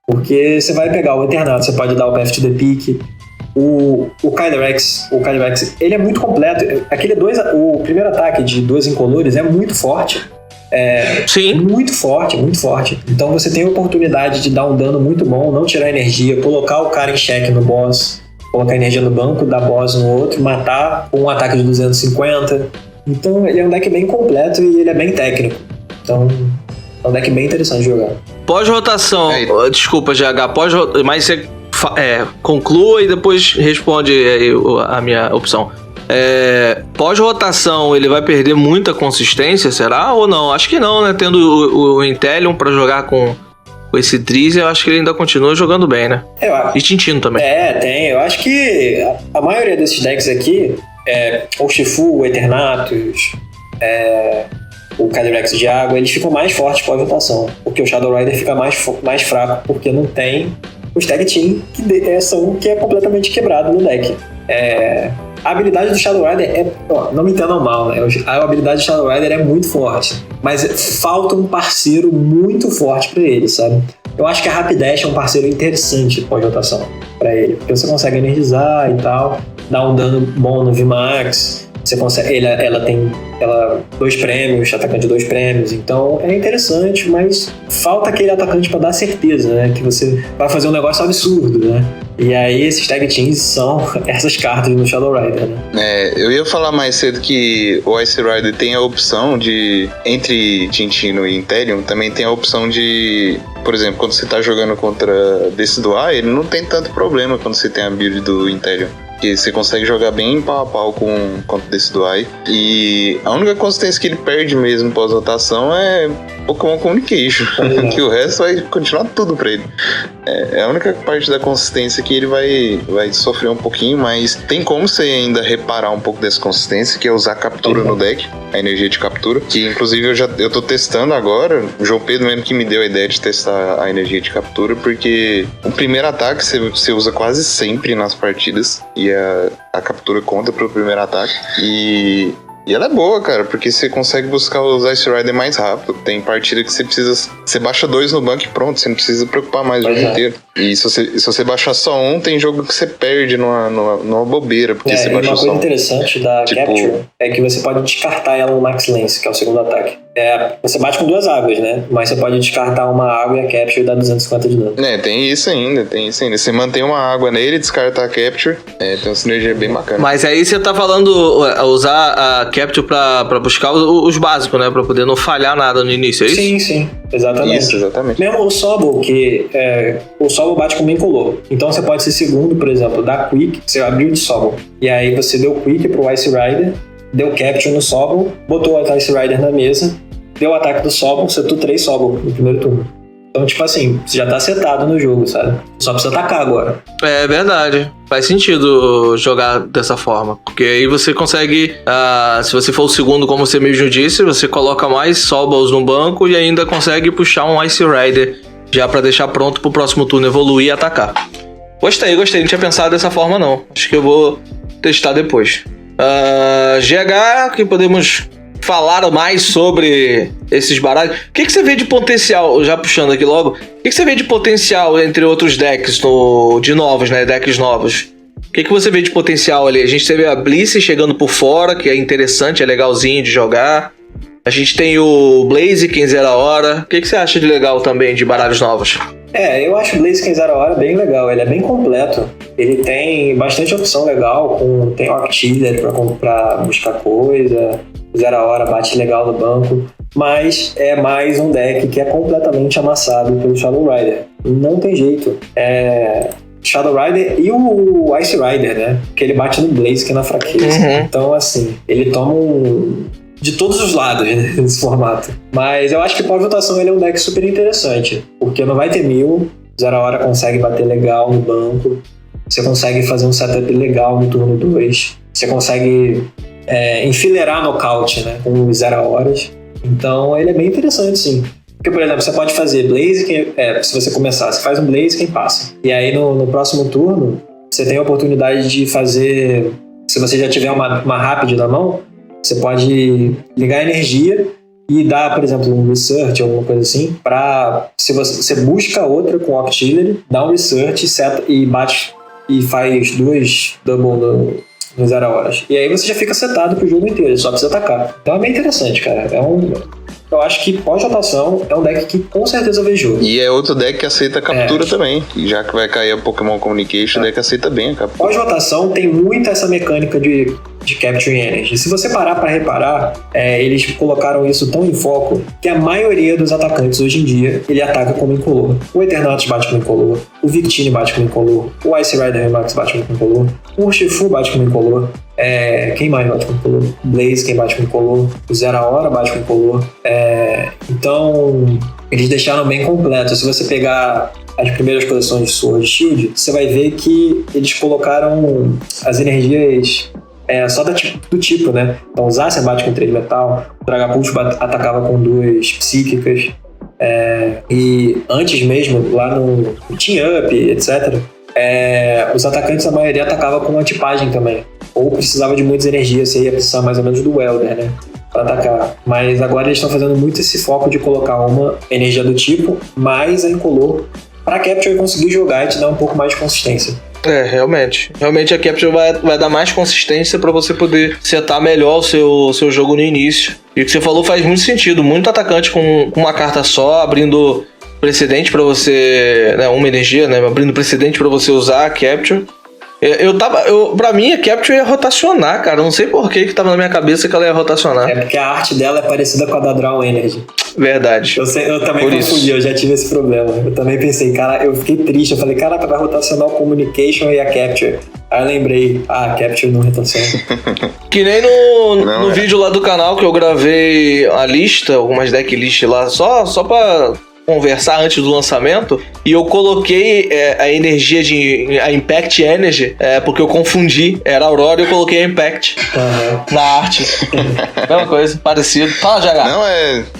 S4: Porque você vai pegar o Eternato, você pode dar o Path to the Peak, o Calyrex, ele é muito completo. O primeiro ataque de 2 incolores é muito forte.
S2: Sim.
S4: Muito forte, muito forte. Então você tem a oportunidade de dar um dano muito bom, não tirar energia, colocar o cara em xeque no boss, colocar energia no banco, dar boss no outro, matar com um ataque de 250. Então ele é um deck bem completo e ele é bem técnico. Então é um deck bem interessante de jogar.
S2: Pós-rotação, desculpa GH, mas você conclua e depois responde a minha opção. Pós-rotação ele vai perder muita consistência, será ou não? Acho que não, né? Tendo o Inteleon pra jogar com esse Drizzle, eu acho que ele ainda continua jogando bem, né? E Tintino também.
S4: Tem. Eu acho que a maioria desses decks aqui, o Shifu, o Eternatus, o Calyrex de água, eles ficam mais fortes pós-rotação, porque o Shadow Rider fica mais fraco, porque não tem os Tag Team, que é completamente quebrado no deck. A habilidade do Shadow Rider não me entendam mal, né? A habilidade do Shadow Rider é muito forte, mas falta um parceiro muito forte pra ele, sabe? Eu acho que a Rapidash é um parceiro interessante pós-rotação pra ele, porque você consegue energizar e tal, dar um dano bom no VMAX, você consegue, ela tem 2 prêmios, atacante de 2 prêmios, então é interessante, mas falta aquele atacante pra dar certeza, né? Que você vai fazer um negócio absurdo, né? E aí esses Tag Teams são essas cartas no Shadow Rider, né?
S3: Eu ia falar mais cedo que o Ice Rider tem a opção de, entre Tintino e Inteleon, também tem a opção de, por exemplo, quando você tá jogando contra Decidueye, ele não tem tanto problema quando você tem a build do Inteleon. Que você consegue jogar bem pau a pau contra o Decidueye. E a única consistência que ele perde mesmo pós-rotação é Pokémon Communication. Que o resto vai continuar tudo pra ele. É a única parte da consistência que ele vai sofrer um pouquinho, mas tem como você ainda reparar um pouco dessa consistência, que é usar captura no deck, a energia de captura, que inclusive eu tô testando agora. O João Pedro mesmo que me deu a ideia de testar a energia de captura, porque o primeiro ataque você usa quase sempre nas partidas, e a captura conta pro primeiro ataque, e ela é boa, cara, porque você consegue buscar os Ice Rider mais rápido. Tem partida que você baixa 2 no banco e pronto, você não precisa preocupar mais o jogo inteiro. E se você baixar só um, tem jogo que você perde numa bobeira, porque você baixou só um.
S4: Uma coisa interessante da Capture é que você pode descartar ela no Max Lance, que é o segundo ataque. Você bate com 2 águas, né? Mas você pode descartar uma água e a Capture dá 250 de dano.
S3: Tem isso ainda. Você mantém uma água nele, descarta a Capture. Tem uma sinergia bem bacana.
S2: Mas aí você tá falando usar a Capture pra buscar os básicos, né? Pra poder não falhar nada no início, é isso?
S4: Sim. Exatamente.
S3: Isso, exatamente.
S4: Mesmo o Sobble, que o Sobble bate com Incolor. Então você pode ser segundo, por exemplo, da Quick, você abriu de Sobble. E aí você deu Quick pro Ice Rider, deu Capture no Sobble, botou o Ice Rider na mesa, deu o ataque do Sobble, setou 3 Sobble no primeiro turno. Então, tipo assim, você já tá setado no jogo, sabe? Só precisa atacar agora.
S2: É verdade. Faz sentido jogar dessa forma. Porque aí você consegue, se você for o segundo, como você mesmo disse, você coloca mais Sobbles no banco e ainda consegue puxar um Ice Rider já pra deixar pronto pro próximo turno evoluir e atacar. Gostei. Não tinha pensado dessa forma, não. Acho que eu vou testar depois. GH, que podemos falar mais sobre esses baralhos. O que você vê de potencial, já puxando aqui logo, o que você vê de potencial entre outros decks de novos, né? Decks novos. O que você vê de potencial ali? A gente teve a Bliss chegando por fora, que é interessante, é legalzinho de jogar. A gente tem o Blaziken 0 hora. O que você acha de legal também de baralhos novos?
S4: Eu acho o Blaziken 0 hora bem legal. Ele é bem completo. Ele tem bastante opção legal. Tem Octiller pra buscar coisa. 0 hora bate legal no banco. Mas é mais um deck que é completamente amassado pelo Shadow Rider. Não tem jeito. Shadow Rider e o Ice Rider, né? Porque ele bate no Blaziken na fraqueza. Então, assim, ele toma de todos os lados, né, nesse formato. Mas eu acho que pós-votação ele é um deck super interessante, porque não vai ter 1000, 0 hora consegue bater legal no banco, você consegue fazer um setup legal no turno 2, você consegue enfileirar nocaute, né, com 0 horas. Então ele é bem interessante, sim. Porque, por exemplo, você pode fazer Blaziken, se você começar, você faz um Blaziken e passa. E aí no próximo turno, você tem a oportunidade de fazer, se você já tiver uma Rapid na mão, você pode ligar a energia e dar, por exemplo, um Research, alguma coisa assim, se você busca outra com Octiller, dá um Research, seta e bate e faz 2 double no 0 horas. E aí você já fica setado pro jogo inteiro, só precisa atacar. Então é bem interessante, cara. Eu acho que pós-rotação é um deck que com certeza vê jogo.
S3: E é outro deck que aceita captura também. Já que vai cair a Pokémon Communication, o deck aceita bem a captura.
S4: Pós-rotação tem muito essa mecânica de Capture Energy. Se você parar pra reparar, eles colocaram isso tão em foco que a maioria dos atacantes hoje em dia, ele ataca como Incolor. O Eternatus bate como Incolor, o Victini bate como Incolor, o Ice Rider Remax bate como Incolor, o Urshifu bate como Incolor. Quem mais bate com Incolor? Blaze, quem bate com Incolor? O 0 hora bate com Incolor. Então, eles deixaram bem completo. Se você pegar as primeiras coleções de Sword Shield, você vai ver que eles colocaram as energias só do tipo, né? Então o Zacian bate com 3 de metal, o Dragapult atacava com 2 psíquicas, e antes mesmo, lá no Team Up, etc., os atacantes, a maioria atacava com antipagem também. Ou precisava de muitas energias, você ia precisar mais ou menos do Welder, né? Pra atacar. Mas agora eles estão fazendo muito esse foco de colocar uma energia do tipo mais a incolor pra Capture conseguir jogar e te dar um pouco mais de consistência.
S2: Realmente. Realmente a Capture vai dar mais consistência pra você poder setar melhor o seu jogo no início. E o que você falou faz muito sentido. Muito atacante com uma carta só, abrindo precedente pra você... Né, uma energia, né? Abrindo precedente pra você usar a Capture. Pra mim, a Capture ia rotacionar, cara. Eu não sei por que tava na minha cabeça que ela ia rotacionar.
S4: Porque a arte dela é parecida com a da Draw Energy.
S2: Verdade.
S4: Eu também confundi, eu já tive esse problema. Eu também pensei, cara, eu fiquei triste. Eu falei, caraca, vai rotacionar o Communication e a Capture. Aí eu lembrei, a Capture não rotaciona.
S2: Que nem no vídeo lá do canal que eu gravei a lista, algumas deck list lá, só pra conversar antes do lançamento, e eu coloquei a energia a Impact Energy, porque eu confundi, era Aurora e eu coloquei a Impact na arte. Mesma coisa, parecido. Fala, JH.
S3: Não,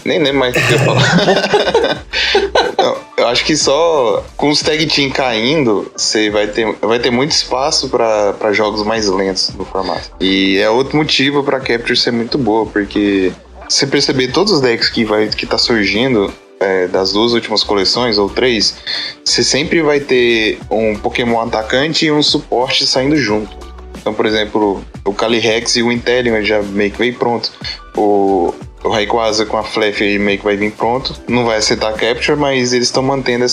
S3: nem lembro mais o que eu ia falar. Não, eu acho que só com os tag team caindo, você vai ter muito espaço para jogos mais lentos no formato. E é outro motivo pra Capture ser muito boa, porque se você perceber todos os decks que tá surgindo, das 2 últimas coleções, ou 3, você sempre vai ter um Pokémon atacante e um suporte saindo junto. Então, por exemplo, o Calyrex e o Inteleon já meio que veio pronto. O Rayquaza com a Flef meio que vai vir pronto. Não vai aceitar a Capture, mas eles estão mantendo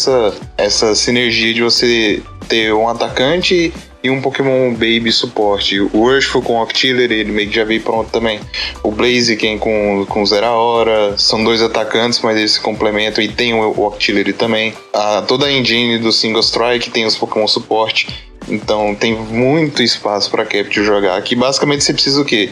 S3: essa sinergia de você ter um atacante e um Pokémon Baby suporte. O Urshifu com o Octillery, ele meio que já veio pronto também. O Blaziken com Zeraora, são 2 atacantes, mas eles se complementam, e tem o Octillery também. Toda a engine do Single Strike tem os Pokémon suporte, então tem muito espaço para Capture jogar. Aqui basicamente você precisa o quê?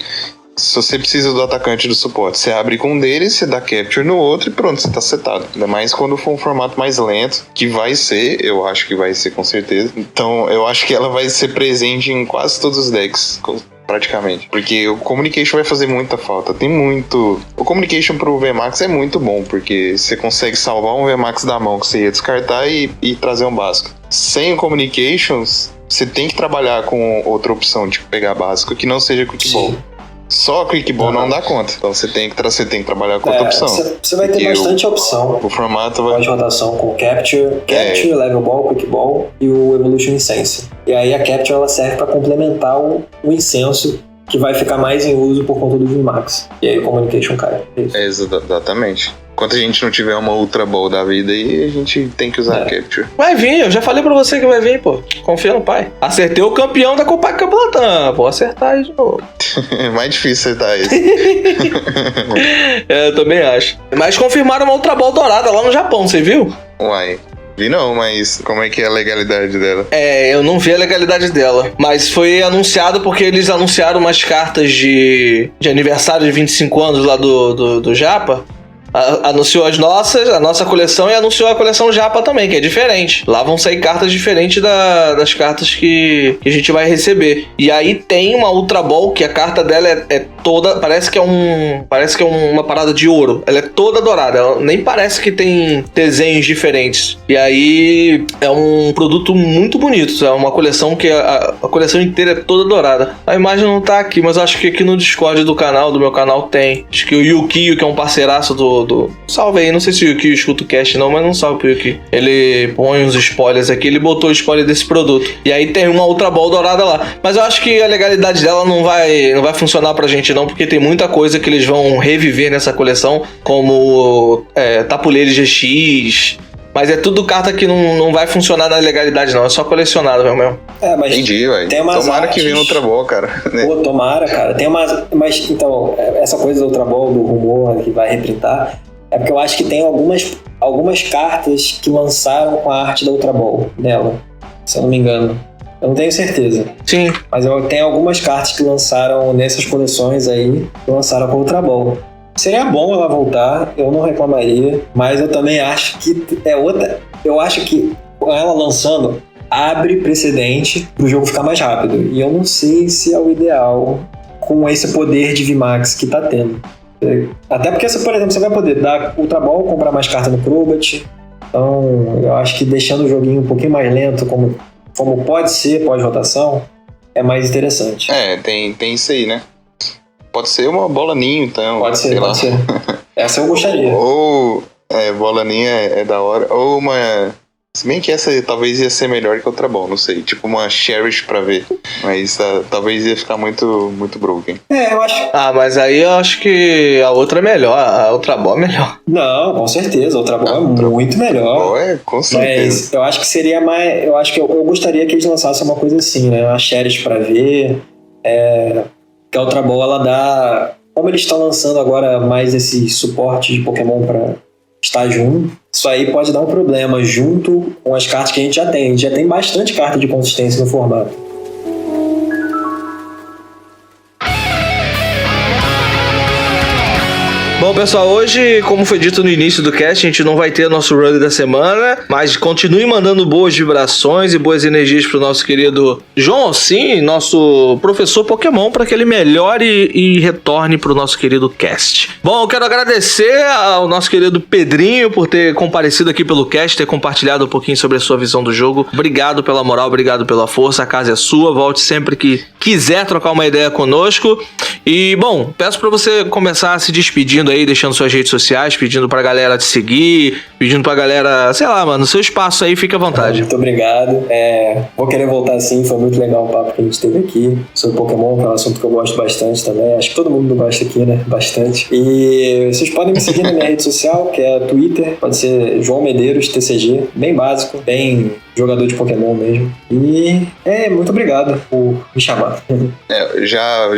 S3: Se você precisa do atacante do suporte, você abre com um deles, você dá Capture no outro e pronto, você tá setado. Ainda mais quando for um formato mais lento, que vai ser, eu acho que vai ser com certeza. Então eu acho que ela vai ser presente em quase todos os decks, praticamente. Porque o Communication vai fazer muita falta. Tem muito... O Communication pro VMAX é muito bom, porque você consegue salvar um VMAX da mão que você ia descartar e trazer um básico. Sem o Communications, você tem que trabalhar com outra opção, tipo pegar básico, que não seja Quick Ball. Só Quick Ball não dá conta. Então você tem que trabalhar com outra opção.
S4: Você vai ter bastante opção.
S3: O formato vai...
S4: de rotação com Capture, Level Ball, Quick Ball e o Evolution Incense. E aí a Capture ela serve para complementar o incenso, que vai ficar mais em uso por conta do VMAX. E aí o Communication cai.
S3: Exatamente. Enquanto a gente não tiver uma Ultra Ball da vida aí, a gente tem que usar a Capture.
S2: Vai vir, eu já falei pra você que vai vir, pô. Confia no pai. Acertei o campeão da Copa Campeonato. Vou acertar aí de novo.
S3: É mais difícil acertar isso.
S2: Eu também acho. Mas confirmaram uma Ultra Ball dourada lá no Japão, você viu?
S3: Uai. Vi não, mas como é que é a legalidade dela?
S2: Eu não vi a legalidade dela. Mas foi anunciado porque eles anunciaram umas cartas de aniversário de 25 anos lá do Japa. Anunciou a nossa coleção e anunciou a coleção Japa também, que é diferente. Lá vão sair cartas diferentes das cartas que a gente vai receber. E aí tem uma Ultra Ball, que a carta dela é toda... Parece que é uma parada de ouro. Ela é toda dourada. Ela nem parece que tem desenhos diferentes. E aí é um produto muito bonito. É uma coleção que a coleção inteira é toda dourada. A imagem não tá aqui, mas acho que aqui no Discord do meu canal tem. Acho que o Yukio, que é um parceiraço do... Salve aí, não sei se o Yukio escuta o cast não, mas não salve pro Yukio. Ele põe uns spoilers aqui, ele botou o spoiler desse produto. E aí tem uma Ultra Ball dourada lá. Mas eu acho que a legalidade dela não vai funcionar pra gente não, porque tem muita coisa que eles vão reviver nessa coleção, como Tapuleiro GX... Mas é tudo carta que não vai funcionar na legalidade, não. É só colecionado mesmo.
S3: Mas entendi, velho. Tomara que venha Ultra Ball, cara.
S4: Pô, tomara, cara. Tem umas... Mas, então, essa coisa da Ultra Ball, do rumor que vai reprintar, é porque eu acho que tem algumas cartas que lançaram com a arte da Ultra Ball nela, se eu não me engano. Eu não tenho certeza.
S2: Sim.
S4: Mas eu tenho algumas cartas que lançaram nessas coleções aí, que lançaram com a Ultra Ball. Seria bom ela voltar, eu não reclamaria, mas eu também acho que é outra. Eu acho que ela lançando abre precedente pro jogo ficar mais rápido. E eu não sei se é o ideal com esse poder de VMAX que tá tendo. Até porque, por exemplo, você vai poder dar Ultra Ball, comprar mais carta no Crobat. Então, eu acho que deixando o joguinho um pouquinho mais lento, como pode ser pós-rotação, é mais interessante.
S3: Tem isso aí, né? Pode ser uma bola ninho, então.
S4: Pode ser. Essa eu gostaria.
S3: Bola ninho é da hora. Ou uma... Se bem que essa talvez ia ser melhor que outra ball, não sei. Tipo uma Cherish pra ver. Mas talvez ia ficar muito, muito broken.
S4: Eu acho...
S2: mas aí eu acho que a outra é melhor. A outra ball é melhor.
S4: Não, com certeza. A outra ball é muito melhor.
S3: Com certeza.
S4: Mas eu acho que seria mais... Eu acho que eu gostaria que eles lançassem uma coisa assim, né? Uma Cherish pra ver. Que a outra ball, ela dá... Como eles estão lançando agora mais esse suporte de Pokémon pra estágio 1, isso aí pode dar um problema junto com as cartas que a gente já tem. A gente já tem bastante carta de consistência no formato.
S2: Bom, pessoal, hoje, como foi dito no início do cast, a gente não vai ter nosso run da semana, mas continue mandando boas vibrações e boas energias pro nosso querido João Alcim, nosso professor Pokémon, para que ele melhore e retorne pro nosso querido cast. Bom, eu quero agradecer ao nosso querido Pedrinho por ter comparecido aqui pelo cast, ter compartilhado um pouquinho sobre a sua visão do jogo. Obrigado pela moral, obrigado pela força, a casa é sua, volte sempre que quiser trocar uma ideia conosco. E, bom, peço para você começar se despedindo aí, deixando suas redes sociais, pedindo pra galera te seguir, pedindo pra galera, sei lá, mano, seu espaço aí, fica à vontade.
S4: Muito obrigado. Vou querer voltar sim, foi muito legal o papo que a gente teve aqui sobre Pokémon, que é um assunto que eu gosto bastante também. Acho que todo mundo gosta aqui, né? Bastante. E vocês podem me seguir na minha rede social, que é Twitter, pode ser João Medeiros, TCG, bem básico, bem jogador de Pokémon mesmo. E muito obrigado por me chamar.
S3: Já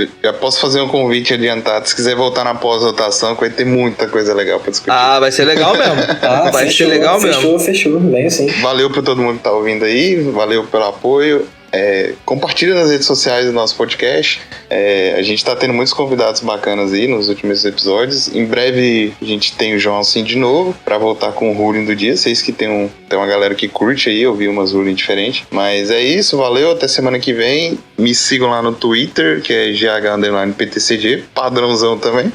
S3: posso fazer um convite adiantado. Se quiser voltar na pós-rotação, vai ter muita coisa legal pra discutir.
S2: Vai ser legal mesmo. Vai ser legal mesmo.
S4: Fechou. Venho sim.
S3: Valeu pra todo mundo que tá ouvindo aí. Valeu pelo apoio. Compartilha nas redes sociais do nosso podcast. A gente tá tendo muitos convidados bacanas aí nos últimos episódios. Em breve a gente tem o João assim de novo pra voltar com o ruling do dia. Vocês que tem uma galera que curte aí, eu vi umas ruling diferentes. Mas é isso, valeu, até semana que vem. Me sigam lá no Twitter, que é GH_PTCG, padrãozão também,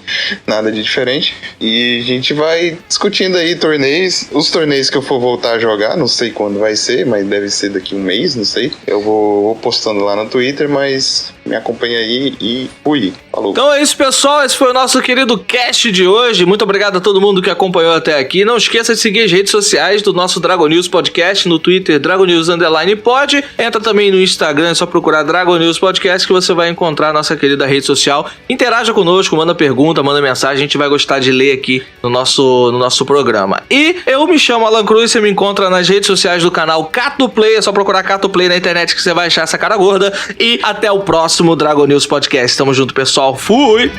S3: nada de diferente. E a gente vai discutindo aí torneios. Os torneios que eu for voltar a jogar, não sei quando vai ser, mas deve ser daqui um mês, não sei. Eu vou postando lá no Twitter, mas me acompanha aí e fui. Falou.
S2: Então é isso, pessoal. Esse foi o nosso querido cast de hoje. Muito obrigado a todo mundo que acompanhou até aqui. Não esqueça de seguir as redes sociais do nosso Dragon News Podcast, no Twitter, DragonNews_pod. Entra também no Instagram, é só procurar Dragon News Podcast que você vai encontrar a nossa querida rede social. Interaja conosco, manda pergunta, manda mensagem. A gente vai gostar de ler aqui no nosso programa. E eu me chamo Alan Cruz, você me encontra nas redes sociais do canal Cato Play. É só procurar Cato Play na internet que você vai achar essa cara gorda. E até o próximo Dragon News Podcast. Tamo junto, pessoal. Fui!